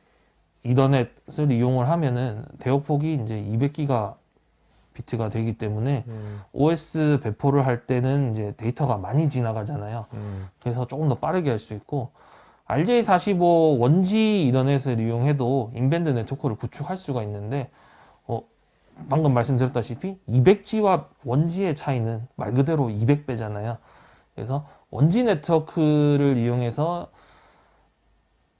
이더넷을 이용을 하면은 대역폭이 이제 200기가 비트가 되기 때문에 OS 배포를 할 때는 이제 데이터가 많이 지나가잖아요. 그래서 조금 더 빠르게 할 수 있고 RJ45 원지 이더넷을 이용해도 인밴드 네트워크를 구축할 수가 있는데 방금 말씀드렸다시피 200G와 원지의 차이는 말 그대로 200배잖아요. 그래서 원지 네트워크를 이용해서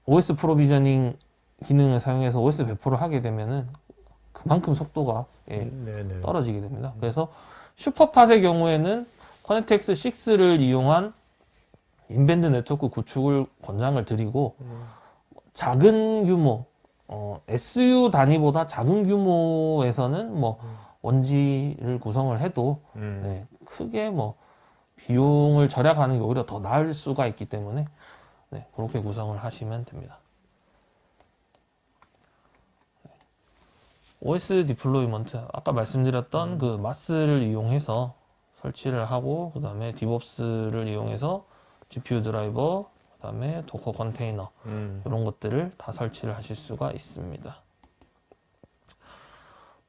OS 프로비저닝 기능을 사용해서 OS 배포를 하게 되면은 그만큼 속도가 네네. 떨어지게 됩니다. 그래서 슈퍼팟의 경우에는 커넥트X 6를 이용한 인밴드 네트워크 구축을 권장을 드리고 작은 규모, SU 단위보다 작은 규모에서는 뭐 원지를 구성을 해도 네, 크게 뭐 비용을 절약하는 게 오히려 더 나을 수가 있기 때문에 네, 그렇게 구성을 하시면 됩니다. OS 디플로이먼트 아까 말씀드렸던 그 마스를 이용해서 설치를 하고 그 다음에 디봅스를 이용해서 GPU 드라이버 그 다음에 도커 컨테이너 이런 것들을 다 설치를 하실 수가 있습니다.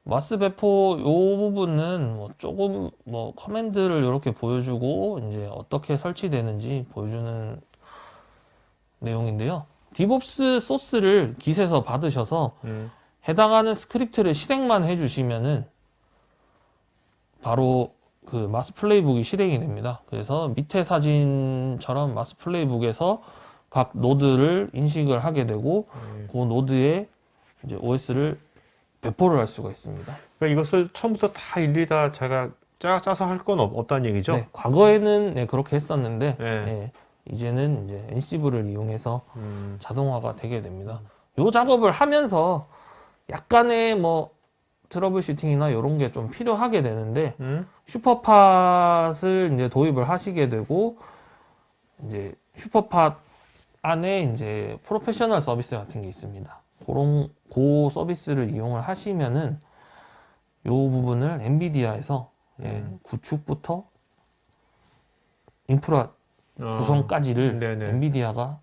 마스 배포 요 부분은 뭐 조금 뭐 커맨드를 이렇게 보여주고 이제 어떻게 설치되는지 보여주는 내용인데요. 디봅스 소스를 깃에서 받으셔서 해당하는 스크립트를 실행만 해주시면은 바로 그 마스 플레이북이 실행이 됩니다. 그래서 밑에 사진처럼 마스 플레이북에서 각 노드를 인식을 하게 되고 그 노드에 이제 OS를 배포를 할 수가 있습니다. 그러니까 이것을 처음부터 다 일일이 다 제가 짜서 할 건 없다는 얘기죠? 네, 과거에는 네, 그렇게 했었는데 네. 예, 이제는 이제 NCV를 이용해서 자동화가 되게 됩니다. 요 작업을 하면서 약간의 뭐 트러블 슈팅이나 이런 게 좀 필요하게 되는데 슈퍼팟을 이제 도입을 하시게 되고 이제 슈퍼팟 안에 이제 프로페셔널 서비스 같은 게 있습니다. 그런 고 서비스를 이용을 하시면은 요 부분을 엔비디아에서 예, 구축부터 인프라 구성까지를 네네. 엔비디아가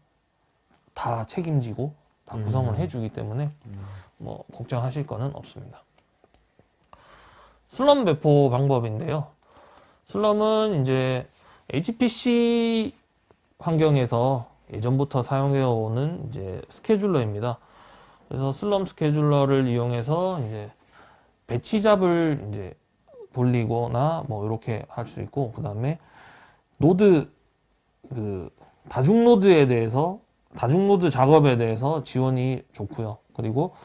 다 책임지고 다 구성을 해주기 때문에 뭐 걱정하실 거는 없습니다. 슬럼 배포 방법인데요. 슬럼은 이제 HPC 환경에서 예전부터 사용되어 오는 이제 스케줄러입니다. 그래서 슬럼 스케줄러를 이용해서 이제 배치 잡을 이제 돌리거나 뭐 이렇게 할 수 있고, 그 다음에 노드 그 다중 노드에 대해서 다중 노드 작업에 대해서 지원이 좋고요. 그리고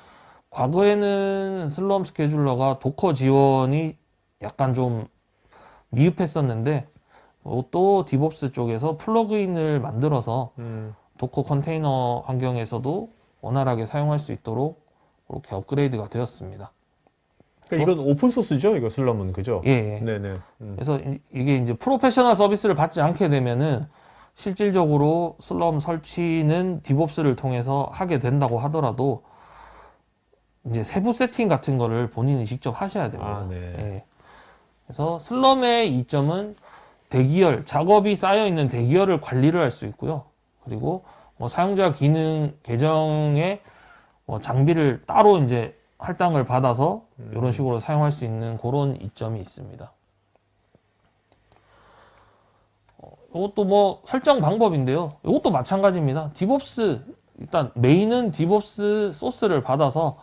과거에는 슬럼 스케줄러가 도커 지원이 약간 좀 미흡했었는데 또 디봅스 쪽에서 플러그인을 만들어서 도커 컨테이너 환경에서도 원활하게 사용할 수 있도록 그렇게 업그레이드가 되었습니다. 그러니까 이건 오픈 소스죠? 이거 슬럼은 그죠? 예. 네네. 그래서 이게 이제 프로페셔널 서비스를 받지 않게 되면은 실질적으로 슬럼 설치는 디봅스를 통해서 하게 된다고 하더라도 이제 세부 세팅 같은 거를 본인이 직접 하셔야 됩니다. 아, 네. 예. 그래서 슬럼의 이점은 대기열, 작업이 쌓여 있는 대기열을 관리를 할 수 있고요. 그리고 뭐 사용자 기능 계정에 뭐 장비를 따로 이제 할당을 받아서 이런 식으로 사용할 수 있는 그런 이점이 있습니다. 이것도 뭐 설정 방법인데요. 이것도 마찬가지입니다. 디봅스 일단 메인은 디봅스 소스를 받아서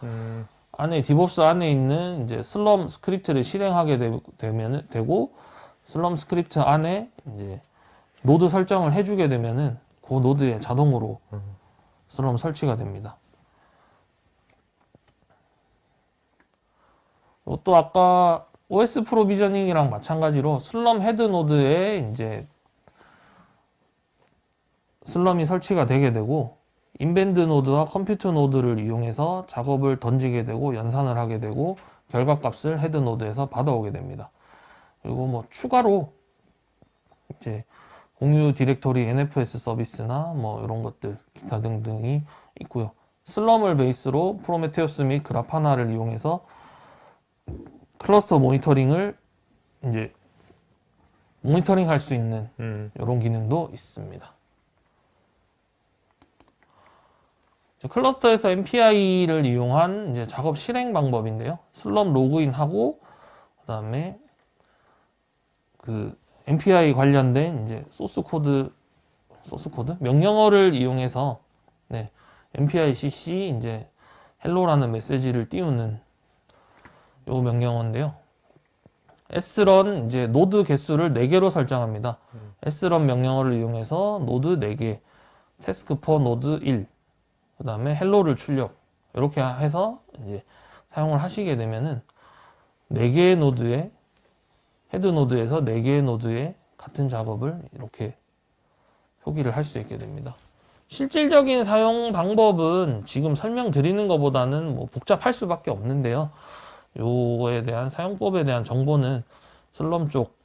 안에 디봅스 안에 있는 이제 슬럼 스크립트를 실행하게 되고 슬럼 스크립트 안에 이제 노드 설정을 해주게 되면은 그 노드에 자동으로 슬럼 설치가 됩니다. 또 아까 OS 프로비저닝이랑 마찬가지로 슬럼 헤드 노드에 이제 슬럼이 설치가 되게 되고 인밴드 노드와 컴퓨터 노드를 이용해서 작업을 던지게 되고 연산을 하게 되고 결과값을 헤드 노드에서 받아오게 됩니다. 그리고 뭐 추가로 이제 공유 디렉토리 NFS 서비스나 뭐 이런 것들 기타 등등이 있고요. 슬럼을 베이스로 프로메테우스 및 그라파나를 이용해서 클러스터 모니터링을 이제 모니터링 할 수 있는 이런 기능도 있습니다. 클러스터에서 MPI를 이용한 이제 작업 실행 방법인데요. 슬럼 로그인하고 그다음에 그 MPI 관련된 이제 소스 코드 명령어를 이용해서 네, MPI CC 이제 헬로라는 메시지를 띄우는 요 명령어인데요. srun 이제 노드 개수를 4개로 설정합니다. srun 명령어를 이용해서 노드 4개, task for 노드 1, 그 다음에 헬로를 출력 이렇게 해서 이제 사용을 하시게 되면은 4개의 노드에 헤드 노드에서 4개의 노드에 같은 작업을 이렇게 표기를 할 수 있게 됩니다. 실질적인 사용 방법은 지금 설명드리는 것보다는 뭐 복잡할 수밖에 없는데요. 요거에 대한 사용법에 대한 정보는 슬럼 쪽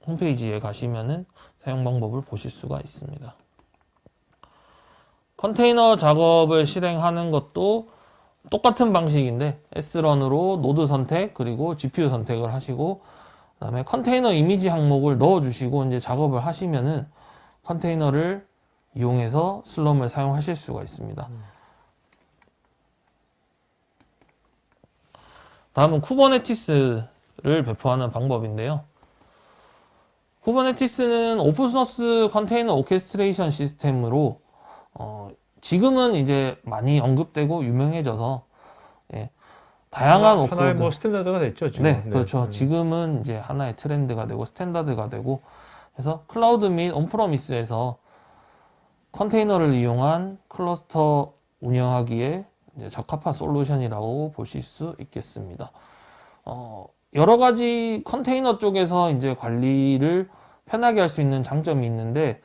홈페이지에 가시면은 사용 방법을 보실 수가 있습니다. 컨테이너 작업을 실행하는 것도 똑같은 방식인데 srun으로 노드 선택 그리고 GPU 선택을 하시고 그다음에 컨테이너 이미지 항목을 넣어주시고 이제 작업을 하시면은 컨테이너를 이용해서 슬럼을 사용하실 수가 있습니다. 다음은 쿠버네티스를 배포하는 방법인데요. 쿠버네티스는 오픈소스 컨테이너 오케스트레이션 시스템으로 지금은 이제 많이 언급되고 유명해져서 예, 다양한 하나의 오프로드 뭐 스탠다드가 됐죠, 지금. 네, 그렇죠. 지금은 이제 하나의 트렌드가 되고 스탠다드가 되고 해서 클라우드 및 온프로미스에서 컨테이너를 이용한 클러스터 운영하기에 이제 적합한 솔루션이라고 보실 수 있겠습니다. 여러 가지 컨테이너 쪽에서 이제 관리를 편하게 할 수 있는 장점이 있는데,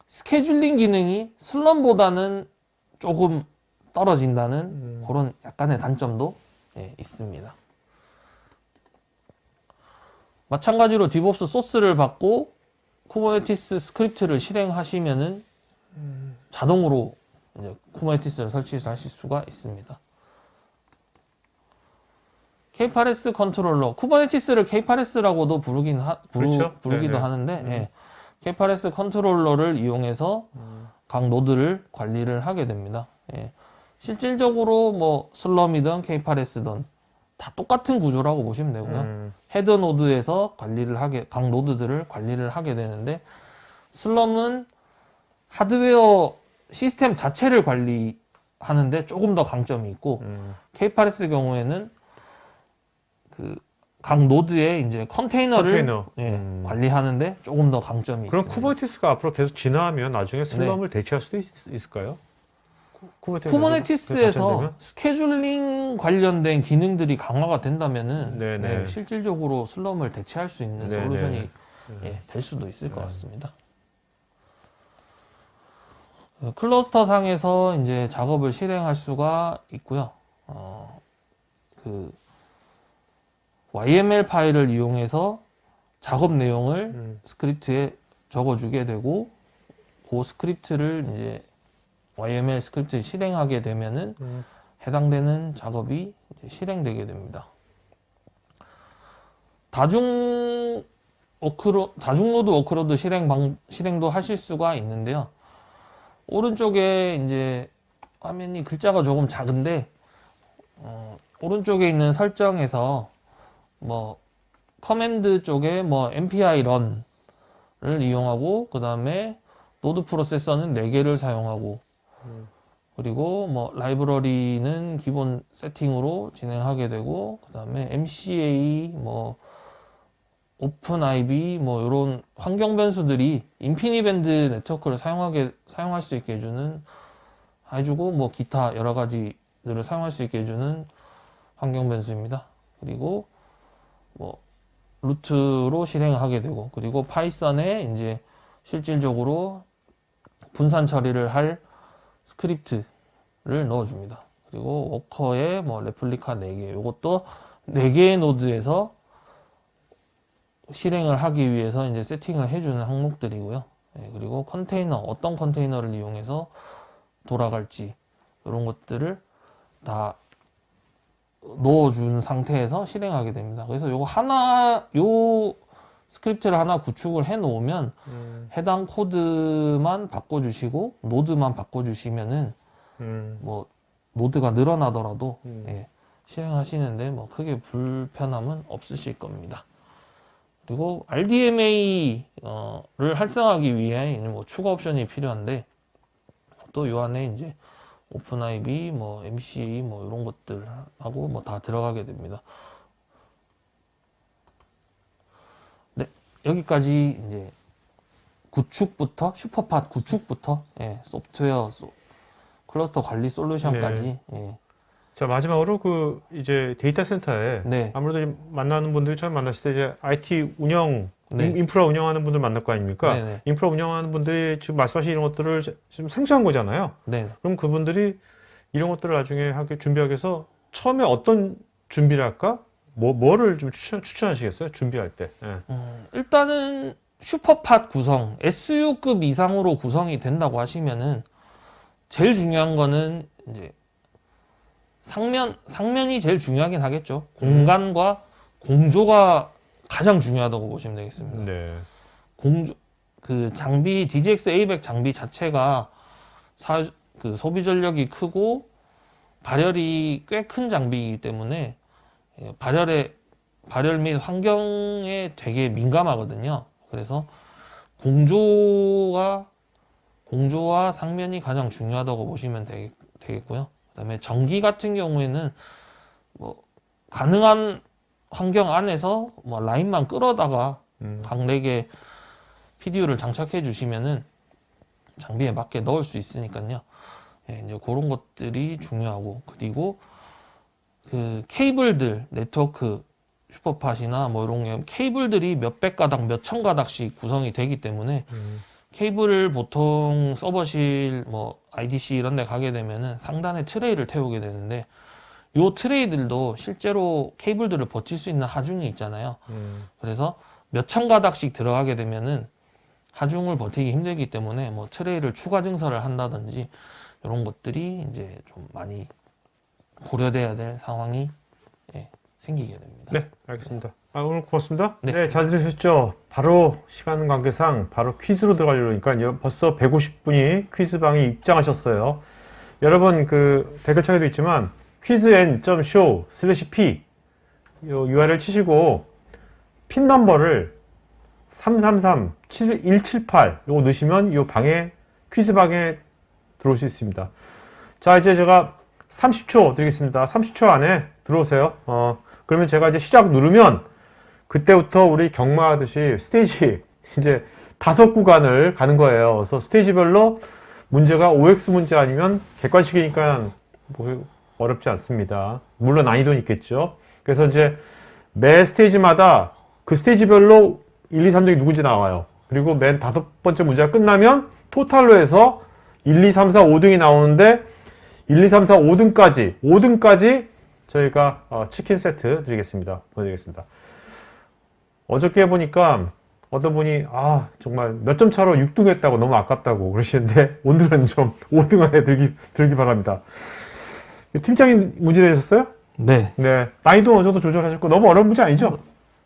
스케줄링 기능이 슬럼보다는 조금 떨어진다는 그런 약간의 단점도 있습니다. 마찬가지로 디브옵스 소스를 받고 쿠버네티스 스크립트를 실행하시면은 자동으로 이제 쿠버네티스를 설치하실 수가 있습니다. K8S 컨트롤러, 쿠버네티스를 K8S라고도 그렇죠. 부르기도 네네. 하는데 예, K8S 컨트롤러를 이용해서 각 노드를 관리를 하게 됩니다. 예, 실질적으로 뭐 슬럼이든 K8S든 다 똑같은 구조라고 보시면 되고요. 헤더 노드에서 각 노드들을 관리를 하게 되는데 슬럼은 하드웨어 시스템 자체를 관리하는데 조금 더 강점이 있고 K8S 경우에는 그 각 노드의 이제 컨테이너를 컨테이너. 관리하는데 조금 더 강점이 그럼 있습니다. 쿠버네티스가 앞으로 계속 진화하면 나중에 슬럼을 대체할 수도 있을까요? 쿠버네티스에서 발전되면? 스케줄링 관련된 기능들이 강화가 된다면은 네네. 실질적으로 슬럼을 대체할 수 있는 네네. 솔루션이 될 수도 있을 것 같습니다. 클러스터 상에서 이제 작업을 실행할 수가 있고요. 그 YML 파일을 이용해서 작업 내용을 스크립트에 적어주게 되고 그 스크립트를 이제 YML 스크립트를 실행하게 되면은 해당되는 작업이 이제 실행되게 됩니다. 다중 노드 워크로드 실행도 하실 수가 있는데요. 오른쪽에 이제 화면이 글자가 조금 작은데 오른쪽에 있는 설정에서 뭐 커맨드 쪽에 뭐 npy run을 이용하고 그 다음에 노드 프로세서는 4개를 사용하고 그리고 뭐 라이브러리는 기본 세팅으로 진행하게 되고 그 다음에 MCA 뭐 오픈IB 뭐 이런 환경 변수들이 인피니밴드 네트워크를 사용할 수 있게 해주고 뭐 기타 여러 가지들을 사용할 수 있게 해주는 환경 변수입니다. 그리고 뭐 루트로 실행하게 되고 그리고 파이썬에 이제 실질적으로 분산 처리를 할 스크립트를 넣어줍니다. 그리고 워커에 뭐 레플리카 4개 이것도 4개의 노드에서 실행을 하기 위해서 이제 세팅을 해주는 항목들이고요. 그리고 컨테이너 어떤 컨테이너를 이용해서 돌아갈지 이런 것들을 다 넣어준 상태에서 실행하게 됩니다. 그래서 요 스크립트를 하나 구축을 해 놓으면 해당 코드만 바꿔주시고 노드만 바꿔주시면은 뭐 노드가 늘어나더라도 실행하시는데 뭐 크게 불편함은 없으실 겁니다. 그리고 RDMA를 활성화하기 위해 뭐 추가 옵션이 필요한데 또 요 안에 이제 오픈IB, 뭐 MCA 뭐 이런 것들하고 뭐 다 들어가게 됩니다. 여기까지 이제 구축부터 슈퍼팟 구축부터 예, 소프트웨어 클러스터 관리 솔루션까지 예. 자, 마지막으로 그 이제 데이터 센터에 네. 아무래도 만나는 분들이 처음 만났을 때 이제 IT 운영, 네. 인프라 운영하는 분들 만날 거 아닙니까? 네네. 인프라 운영하는 분들이 지금 말씀하신 이런 것들을 지금 생소한 거잖아요. 네. 그럼 그분들이 이런 것들을 나중에 하게 준비하기 위해서 처음에 어떤 준비를 할까? 뭐를 좀 추천하시겠어요? 준비할 때. 예. 일단은 슈퍼팟 구성, SU급 이상으로 구성이 된다고 하시면은 제일 중요한 거는 이제 상면이 제일 중요하긴 하겠죠. 공간과 공조가 가장 중요하다고 보시면 되겠습니다. 네. 그 장비, DGX A100 장비 자체가 그 소비 전력이 크고 발열이 꽤 큰 장비이기 때문에 발열 및 환경에 되게 민감하거든요. 그래서 공조와 상면이 가장 중요하다고 보시면 되겠고요. 그다음에 전기 같은 경우에는 뭐 가능한 환경 안에서 뭐 라인만 끌어다가 강력의 PDU를 장착해 주시면은 장비에 맞게 넣을 수 있으니까요. 예, 이제 그런 것들이 중요하고, 그리고 그 케이블들, 네트워크 슈퍼팟이나 뭐 이런 게 케이블들이 몇백 가닥, 몇천 가닥씩 구성이 되기 때문에 케이블을 보통 서버실, 뭐 IDC 이런 데 가게 되면은 상단에 트레이를 태우게 되는데, 요 트레이들도 실제로 케이블들을 버틸 수 있는 하중이 있잖아요. 그래서 몇천 가닥씩 들어가게 되면은 하중을 버티기 힘들기 때문에 뭐 트레이를 추가 증설을 한다든지 이런 것들이 이제 좀 많이 고려돼야 될 상황이 생기게 됩니다. 네, 알겠습니다. 오늘 고맙습니다. 네. 네, 잘 들으셨죠? 바로 시간 관계상 바로 퀴즈로 들어가려니까 벌써 150분이 퀴즈방에 입장하셨어요. 여러분 그 댓글창에도 있지만 quizn.show/p 요 URL 치시고 핀 넘버를 333-7178 요거 넣으시면 요 방에 퀴즈방에 들어올 수 있습니다. 자, 이제 제가 30초 드리겠습니다. 30초 안에 들어오세요. 그러면 제가 이제 시작 누르면 그때부터 우리 경마하듯이 스테이지 이제 5구간을 가는 거예요. 그래서 스테이지별로 문제가 OX 문제 아니면 객관식이니까 뭐 어렵지 않습니다. 물론 난이도는 있겠죠. 그래서 이제 매 스테이지마다 그 스테이지별로 1, 2, 3 등이 누군지 나와요. 그리고 맨 5번째 문제가 끝나면 토탈로 해서 1, 2, 3, 4, 5등이 나오는데 1, 2, 3, 4, 5등까지 저희가 치킨 세트 드리겠습니다. 보내드리겠습니다. 어저께 해보니까 어떤 분이 정말 몇 점 차로 6등 했다고 너무 아깝다고 그러시는데 오늘은 좀 5등 안에 들기 바랍니다. 팀장님 문제 내셨어요? 네. 네. 난이도 어느 정도 조절하셨고 너무 어려운 문제 아니죠?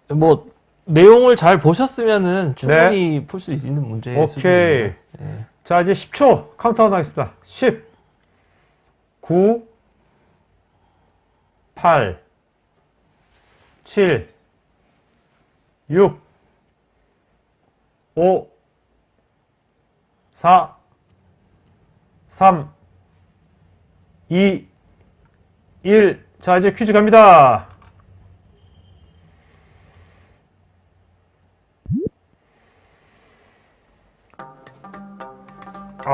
뭐 내용을 잘 보셨으면은 충분히 풀 수 있는 문제 오케이. 수준입니다. 네. 자, 이제 10초 카운트다운 하겠습니다. 10, 9, 8, 7, 6, 5, 4, 3, 2, 1. 자, 이제 퀴즈 갑니다.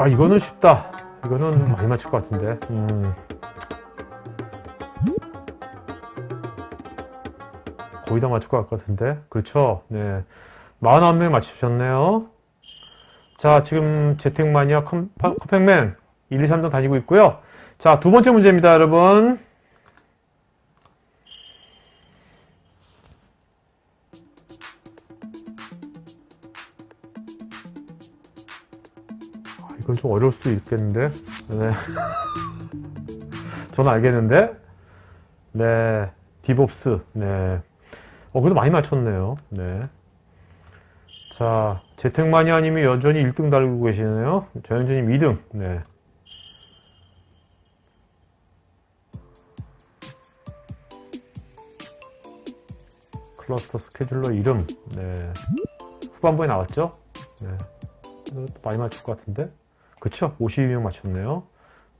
이거는 쉽다. 이거는 많이 맞출 것 같은데. 거의 다 맞출 것 같은데. 그렇죠. 네. 49명 맞추셨네요. 자, 지금 재택마니아 컴팩맨 1, 2, 3등 다니고 있고요. 자, 두 번째 문제입니다, 여러분. 이건 좀 어려울 수도 있겠는데. 네. 저는 알겠는데. 네. 디봅스. 네. 그래도 많이 맞췄네요. 네. 자, 재택마니아님이 여전히 1등 달리고 계시네요. 조현주님 2등. 네. 클러스터 스케줄러 이름. 네. 후반부에 나왔죠? 네. 많이 맞출 것 같은데? 그쵸? 52명 맞췄네요.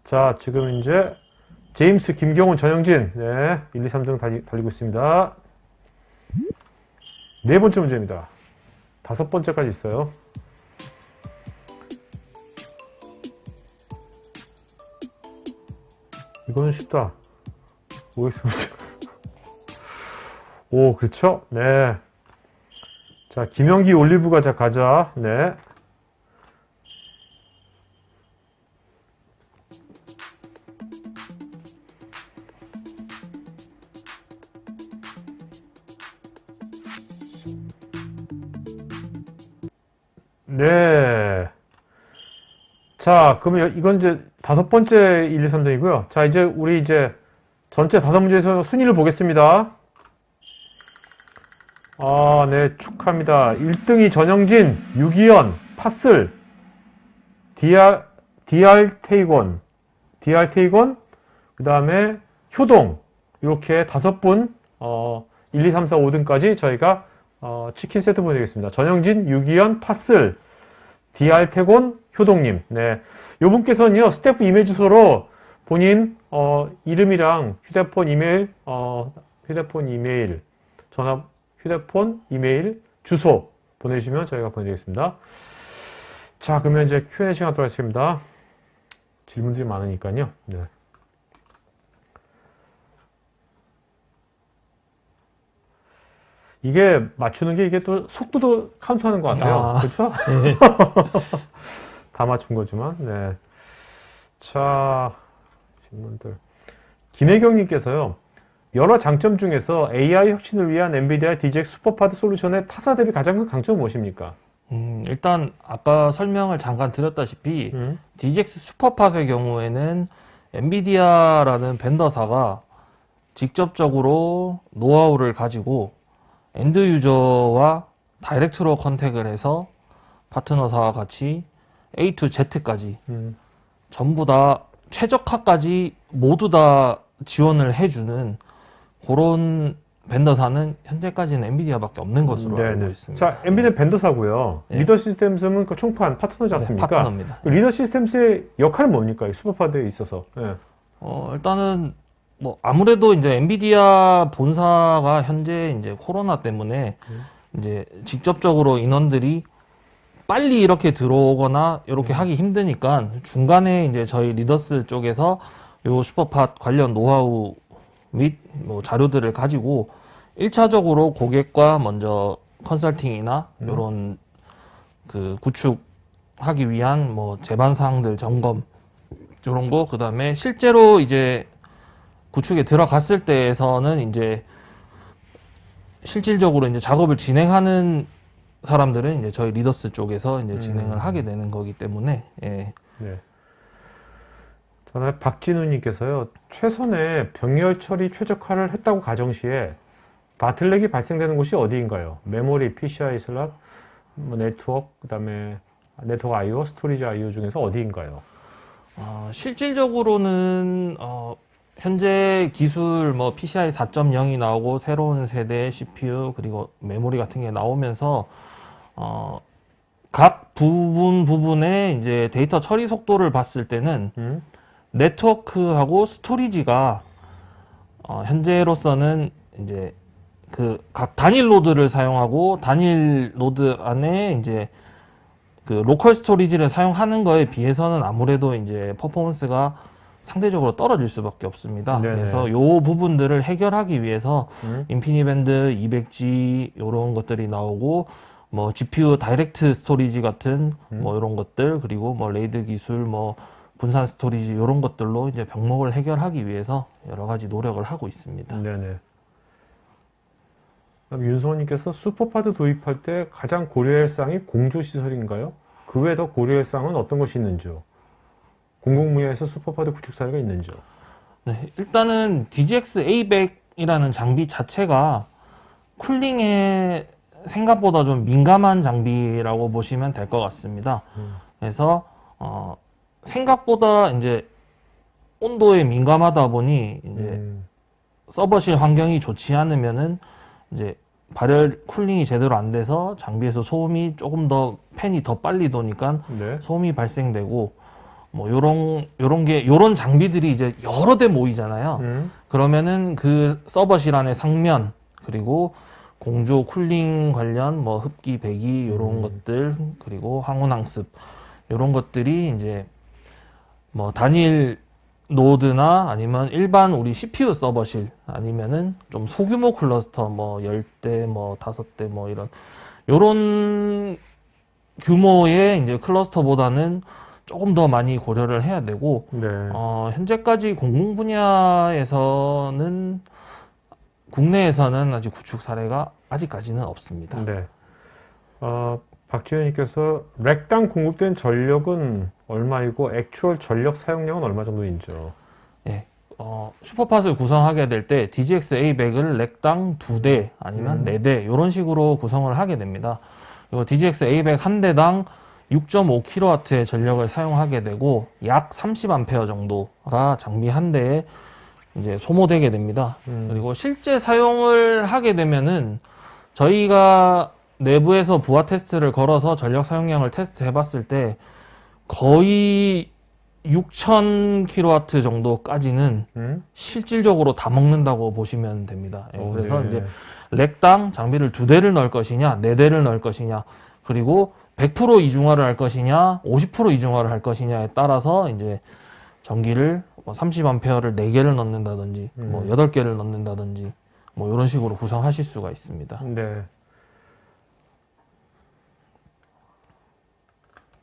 자, 지금 이제 제임스, 김경훈, 전영진. 네. 1, 2, 3등 달리고 있습니다. 네 번째 문제입니다. 5번째까지 있어요. 이거는 쉽다. OX 문제. 오, 그렇죠? 네. 자, 김영기 올리브가 자 가자. 네. 네. 자, 그러면 이건 이제 5번째 1, 2, 3등이고요. 자, 이제 우리 이제 전체 5문제에서 순위를 보겠습니다. 아, 네, 축하합니다. 1등이 전영진, 유기현, 파슬, 디알테이건, 그 다음에 효동, 이렇게 5분, 1, 2, 3, 4, 5등까지 저희가 치킨 세트 보내드리겠습니다. 전영진, 유기현, 파슬, 디알테곤, 효동님. 네. 요 분께서는요, 스태프 이메일 주소로 본인, 이름이랑 휴대폰 이메일, 전화, 휴대폰, 이메일, 주소 보내주시면 저희가 보내드리겠습니다. 자, 그러면 이제 Q&A 시간 도록 하겠습니다. 질문들이 많으니까요. 네. 이게 맞추는 게 이게 또 속도도 카운트하는 것 같아요. 아. 그렇죠? 네. 다 맞춘 거지만. 네. 자, 질문들. 김혜경님께서요. 여러 장점 중에서 AI 혁신을 위한 엔비디아 DGX 슈퍼파드 솔루션의 타사 대비 가장 큰 강점은 무엇입니까? 일단 아까 설명을 잠깐 드렸다시피 DGX 슈퍼팟의 경우에는 엔비디아라는 벤더사가 직접적으로 노하우를 가지고 엔드 유저와 다이렉트로 컨택을 해서 파트너사와 같이 A to Z까지 전부 다 최적화까지 모두 다 지원을 해주는 그런 벤더사는 현재까지는 엔비디아밖에 없는 것으로 알고 있습니다. 자, 엔비디아 벤더사고요. 네. 리더 시스템스는 그 총판 파트너지 네, 않습니까? 파트너입니다. 그 리더 시스템스의 역할은 뭡니까? 이 슈퍼파드에 있어서. 네. 일단은 뭐 아무래도 이제 엔비디아 본사가 현재 이제 코로나 때문에 이제 직접적으로 인원들이 빨리 이렇게 들어오거나 이렇게 하기 힘드니까 중간에 이제 저희 리더스 쪽에서 요 슈퍼팟 관련 노하우 및 뭐 자료들을 가지고 1차적으로 고객과 먼저 컨설팅이나 요런 그 구축하기 위한 뭐 제반 사항들 점검 요런 거, 그다음에 실제로 이제 구축에 들어갔을 때에서는 이제 실질적으로 이제 작업을 진행하는 사람들은 이제 저희 리더스 쪽에서 이제 진행을 하게 되는 거기 때문에. 예. 네. 그다음에 박진우님께서요. 최선의 병렬 처리 최적화를 했다고 가정 시에 바틀렉이 발생되는 곳이 어디인가요? 메모리, PCI 슬롯, 뭐 네트워크, 그다음에 네트워크 I/O, 스토리지 I/O 중에서 어디인가요? 실질적으로는 현재 기술 뭐 PCI 4.0이 나오고 새로운 세대의 CPU 그리고 메모리 같은 게 나오면서 각 부분에 이제 데이터 처리 속도를 봤을 때는 네트워크하고 스토리지가 현재로서는 이제 그 각 단일 노드를 사용하고 단일 노드 안에 이제 그 로컬 스토리지를 사용하는 거에 비해서는 아무래도 이제 퍼포먼스가 상대적으로 떨어질 수밖에 없습니다. 네네. 그래서 요 부분들을 해결하기 위해서 인피니밴드 200G 요런 것들이 나오고 뭐 GPU 다이렉트 스토리지 같은 뭐 이런 것들, 그리고 뭐 레이드 기술, 뭐 분산 스토리지 이런 것들로 이제 병목을 해결하기 위해서 여러 가지 노력을 하고 있습니다. 네네. 그럼 윤성호님께서 슈퍼파드 도입할 때 가장 고려할 사항이 공조 시설인가요? 그 외에 더 고려할 사항은 어떤 것이 있는지요? 공공 분야에서 슈퍼파드 구축 사례가 있는지요? 네, 일단은 DGX A100이라는 장비 자체가 쿨링에 생각보다 좀 민감한 장비라고 보시면 될 것 같습니다. 그래서 생각보다 이제 온도에 민감하다 보니 이제 서버실 환경이 좋지 않으면은 이제 발열 쿨링이 제대로 안 돼서 장비에서 소음이 조금 더 팬이 더 빨리 도니까 네. 소음이 발생되고 뭐 요런 장비들이 이제 여러 대 모이잖아요. 그러면은 그 서버실 안에 상면 그리고 공조 쿨링 관련 뭐 흡기, 배기 이런 것들 그리고 항온 항습 이런 것들이 이제 뭐 단일 노드나 아니면 일반 우리 CPU 서버실 아니면은 좀 소규모 클러스터 뭐 10대 뭐 5대 뭐 이런 요런 규모의 이제 클러스터보다는 조금 더 많이 고려를 해야 되고 네. 현재까지 공공 분야에서는 국내에서는 아직 구축 사례가 아직까지는 없습니다. 네. 박지현님께서 렉당 공급된 전력은 얼마이고 액추얼 전력 사용량은 얼마 정도인지요? 예. 슈퍼팟을 구성하게 될 때 DGX A100을 렉당 2대 아니면 4대 이런 식으로 구성을 하게 됩니다. 그리고 DGX A100 한 대당 6.5kW의 전력을 사용하게 되고 약 30A 정도가 장비 한 대에 이제 소모되게 됩니다. 그리고 실제 사용을 하게 되면은 저희가 내부에서 부하 테스트를 걸어서 전력 사용량을 테스트해 봤을 때 거의 6,000kW 정도까지는 실질적으로 다 먹는다고 보시면 됩니다. 그래서 네. 이제 렉당 장비를 2대를 넣을 것이냐, 4대를 넣을 것이냐, 그리고 100% 이중화를 할 것이냐, 50% 이중화를 할 것이냐에 따라서 이제 전기를 30A를 4개를 넣는다든지, 뭐 8개를 넣는다든지, 뭐 이런 식으로 구성하실 수가 있습니다. 네.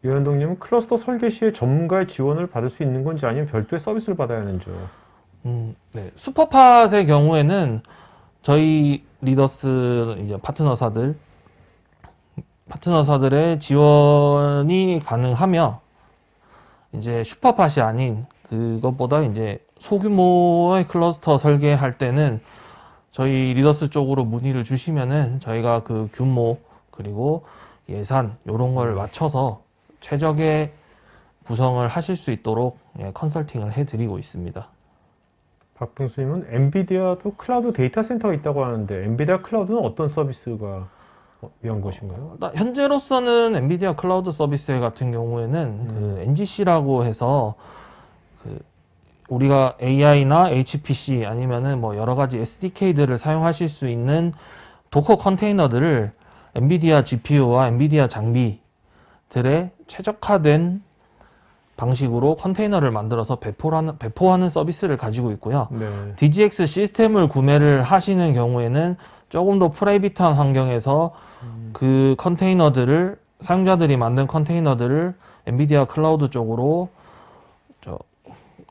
유현동님은 클러스터 설계 시에 전문가의 지원을 받을 수 있는 건지 아니면 별도의 서비스를 받아야 하는지요? 네. 슈퍼팟의 경우에는 저희 리더스 이제 파트너사들의 지원이 가능하며 이제 슈퍼팟이 아닌 그것보다 이제 소규모의 클러스터 설계할 때는 저희 리더스 쪽으로 문의를 주시면은 저희가 그 규모 그리고 예산 이런 걸 맞춰서 최적의 구성을 하실 수 있도록 컨설팅을 해드리고 있습니다. 박풍수님은 엔비디아도 클라우드 데이터 센터가 있다고 하는데 엔비디아 클라우드는 어떤 서비스가 위한 것인가요? 현재로서는 엔비디아 클라우드 서비스 같은 경우에는 그 NGC라고 해서 그 우리가 AI나 HPC 아니면은 뭐 여러 가지 SDK들을 사용하실 수 있는 도커 컨테이너들을 엔비디아 GPU와 엔비디아 장비들의 최적화된 방식으로 컨테이너를 만들어서 배포하는 서비스를 가지고 있고요. 네. DGX 시스템을 구매를 하시는 경우에는 조금 더 프라이빗한 환경에서 그 컨테이너들을 사용자들이 만든 컨테이너들을 엔비디아 클라우드 쪽으로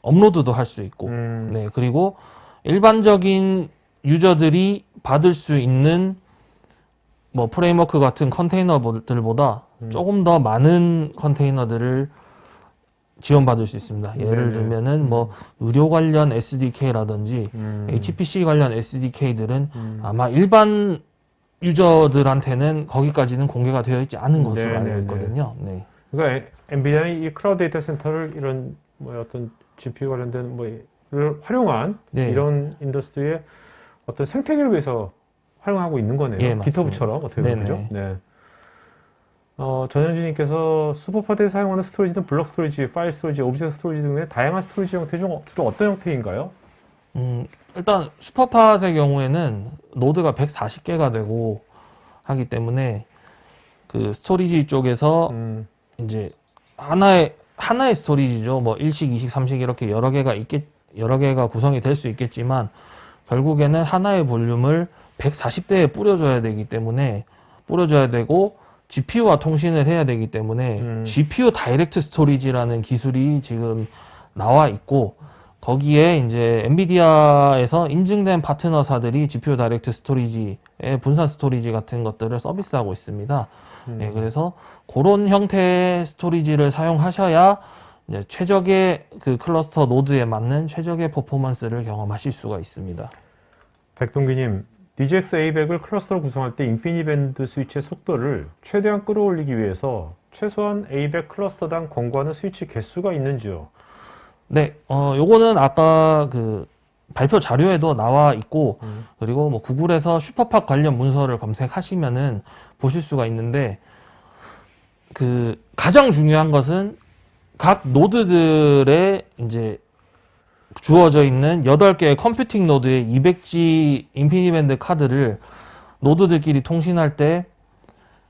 업로드도 할 수 있고, 네, 그리고 일반적인 유저들이 받을 수 있는 뭐 프레임워크 같은 컨테이너들보다 조금 더 많은 컨테이너들을 지원받을 수 있습니다. 예를 들면은 뭐 의료 관련 SDK라든지 HPC 관련 SDK들은 아마 일반 유저들한테는 거기까지는 공개가 되어 있지 않은 것으로 알고 있거든요. 네. 그러니까 엔비디아의 이 클라우드 데이터 센터를 이런 뭐 어떤 GPU 관련된 뭐를 활용한 네. 이런 인더스트리의 어떤 생태계를 위해서 활용하고 있는 거네요. 예, 맞습니다. 기터브처럼 어떻게 보면 그죠? 네. 전현진님께서 슈퍼팟에 사용하는 스토리지는 블록 스토리지, 파일 스토리지, 오브젝트 스토리지 등의 다양한 스토리지 형태 중 주로 어떤 형태인가요? 일단 슈퍼팟의 경우에는 노드가 140개가 되고 하기 때문에 그 스토리지 쪽에서 이제 하나의 스토리지죠. 뭐 1식, 2식, 3식 이렇게 여러 개가 구성이 될 수 있겠지만 결국에는 하나의 볼륨을 140대에 뿌려줘야 되고 GPU와 통신을 해야 되기 때문에 GPU 다이렉트 스토리지라는 기술이 지금 나와 있고 거기에 이제 엔비디아에서 인증된 파트너사들이 GPU 다이렉트 스토리지의 분산 스토리지 같은 것들을 서비스하고 있습니다. 네, 그래서 그런 형태의 스토리지를 사용하셔야 이제 최적의 그 클러스터 노드에 맞는 최적의 퍼포먼스를 경험하실 수가 있습니다. 백동기님, DGX A100을 클러스터로 구성할 때 인피니밴드 스위치의 속도를 최대한 끌어올리기 위해서 최소한 A100 클러스터당 권고하는 스위치 개수가 있는지요? 네, 요거는 아까 그 발표 자료에도 나와 있고, 그리고 뭐 구글에서 슈퍼팟 관련 문서를 검색하시면은 보실 수가 있는데, 그 가장 중요한 것은 각 노드들의 이제 주어져 있는 8개의 컴퓨팅 노드의 200G 인피니밴드 카드를 노드들끼리 통신할 때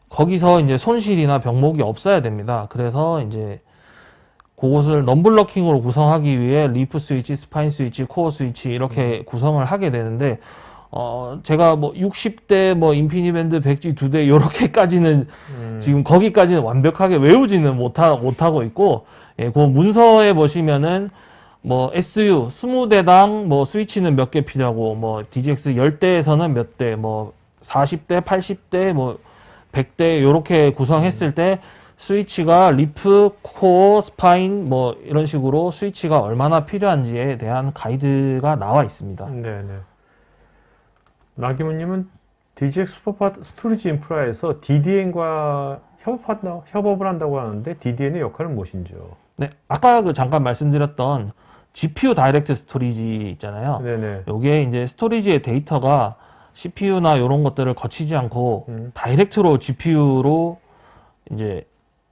거기서 이제 손실이나 병목이 없어야 됩니다. 그래서 이제 그것을 넘블러킹으로 구성하기 위해 리프 스위치, 스파인 스위치, 코어 스위치 이렇게 구성을 하게 되는데 제가 뭐 60대 뭐 인피니밴드 100G 2대 요렇게까지는 지금 거기까지는 완벽하게 외우지는 못하고 있고, 예, 그 문서에 보시면은 뭐 SU 20대당 뭐 스위치는 몇 개 필요하고 뭐 DGX 10대에서는 몇 대, 뭐 40대, 80대, 뭐 100대 요렇게 구성했을 때 스위치가 리프, 코어, 스파인 뭐 이런 식으로 스위치가 얼마나 필요한지에 대한 가이드가 나와 있습니다. 네네. 나기문님은 DGX 슈퍼팟 스토리지 인프라에서 DDN과 협업을 한다고 하는데 DDN의 역할은 무엇인지요? 네, 아까 그 잠깐 말씀드렸던 GPU 다이렉트 스토리지 있잖아요. 네네. 요게 이제 스토리지의 데이터가 CPU나 이런 것들을 거치지 않고 다이렉트로 GPU로 이제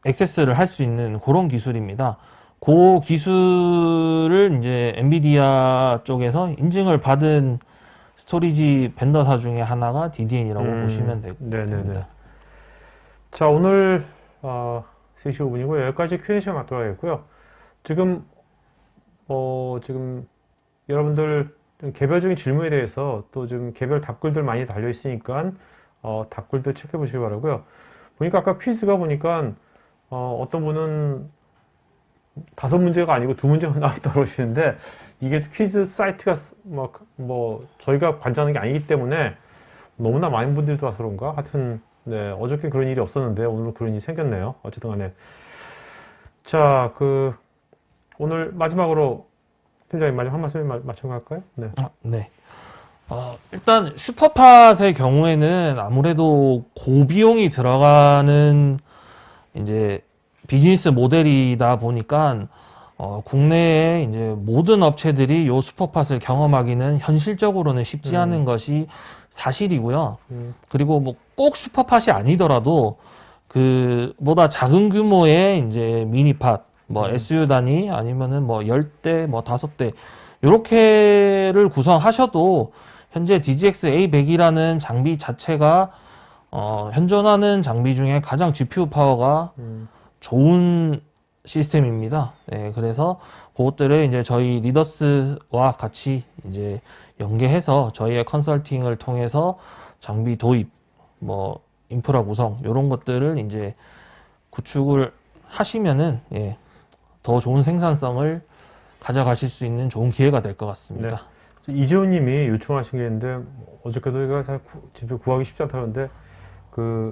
액세스를 할 수 있는 그런 기술입니다. 그 기술을 이제 엔비디아 쪽에서 인증을 받은 스토리지 벤더사 중에 하나가 DDN이라고 보시면 네네네. 됩니다. 자, 오늘 3시 5분이고 여기까지 Q&A 시간 갖도록 하겠고요. 지금 지금 여러분들 좀 개별적인 질문에 대해서 또 좀 개별 답글들 많이 달려 있으니까 답글들 체크해 보시기 바라고요. 보니까 아까 퀴즈가 보니까 어떤 분은 5문제가 아니고 2문제가 나왔다고 그러시는데, 이게 퀴즈 사이트가 뭐 저희가 관장하는 게 아니기 때문에 너무나 많은 분들이 와서 그런가? 하여튼 네, 어저께 그런 일이 없었는데 오늘은 그런 일이 생겼네요. 어쨌든 간에 자, 오늘 마지막으로 팀장님 마지막 한 말씀 맞춰 갈까요? 네. 네. 일단 슈퍼팟의 경우에는 아무래도 고비용이 들어가는 이제 비즈니스 모델이다 보니까 국내에 이제 모든 업체들이 요 슈퍼팟을 경험하기는 현실적으로는 쉽지 않은 것이 사실이고요. 그리고 뭐 꼭 슈퍼팟이 아니더라도 그보다 작은 규모의 이제 미니팟, 뭐 SU 단위 아니면은 뭐 10대, 뭐 5대 요렇게를 구성하셔도 현재 DGX A100이라는 장비 자체가 현존하는 장비 중에 가장 GPU 파워가 좋은 시스템입니다. 네, 그래서 그것들을 이제 저희 리더스와 같이 이제 연계해서 저희의 컨설팅을 통해서 장비 도입, 뭐 인프라 구성 이런 것들을 이제 구축을 하시면은 더 좋은 생산성을 가져가실 수 있는 좋은 기회가 될 것 같습니다. 네. 이재훈님이 요청하신 게 있는데 어저께도 이거 집에 구하기 쉽지 않다는데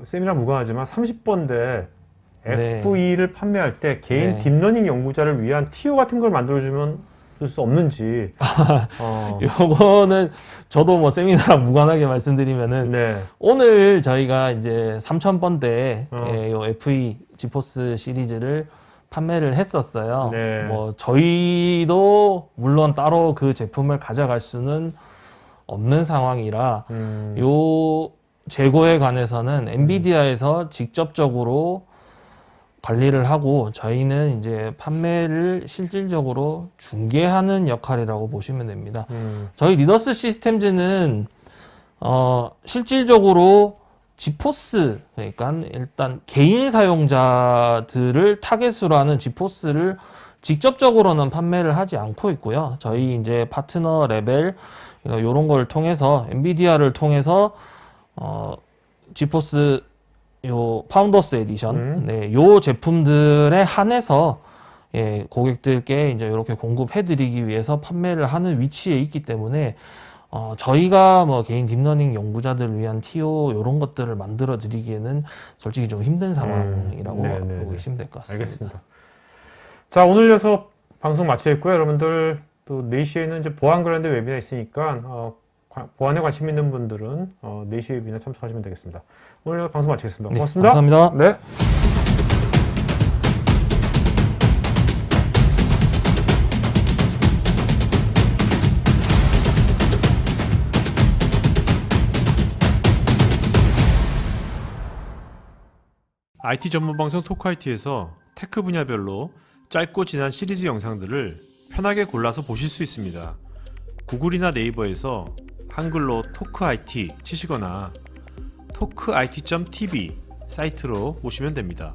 쌤이랑 무관하지만 30번대 네. F2를 판매할 때 개인 네. 딥러닝 연구자를 위한 TO 같은 걸 만들어주면 줄 수 없는지. 요거는 저도 뭐 세미나랑 무관하게 말씀드리면은 네. 오늘 저희가 이제 3000번대 요 F2 지포스 시리즈를 판매를 했었어요. 네. 뭐 저희도 물론 따로 그 제품을 가져갈 수는 없는 상황이라 요 재고에 관해서는 엔비디아에서 직접적으로 관리를 하고 저희는 이제 판매를 실질적으로 중개하는 역할이라고 보시면 됩니다. 저희 리더스 시스템즈는 실질적으로 지포스, 그러니까 일단 개인 사용자들을 타겟으로 하는 지포스를 직접적으로는 판매를 하지 않고 있고요. 저희 이제 파트너 레벨 이런 걸 통해서 엔비디아를 통해서 지포스 요 파운더스 에디션, 네, 요 제품들에 한해서 고객들께 이제 이렇게 공급해드리기 위해서 판매를 하는 위치에 있기 때문에 저희가 뭐 개인 딥러닝 연구자들을 위한 TO 이런 것들을 만들어 드리기에는 솔직히 좀 힘든 상황이라고 보고 계시면 될 것 같습니다. 알겠습니다. 자, 오늘 이어서 방송 마치겠고요. 여러분들 또 4시에는 이제 보안 관련된 웨비나 있으니까 보안에 관심 있는 분들은 4시 웨비나 참석하시면 되겠습니다. 오늘 방송 마치겠습니다. 네, 고맙습니다. 감사합니다. 네. IT 전문 방송 토크IT에서 테크 분야별로 짧고 진한 시리즈 영상들을 편하게 골라서 보실 수 있습니다. 구글이나 네이버에서 한글로 토크IT 치시거나 토크it.tv 사이트로 오시면 됩니다.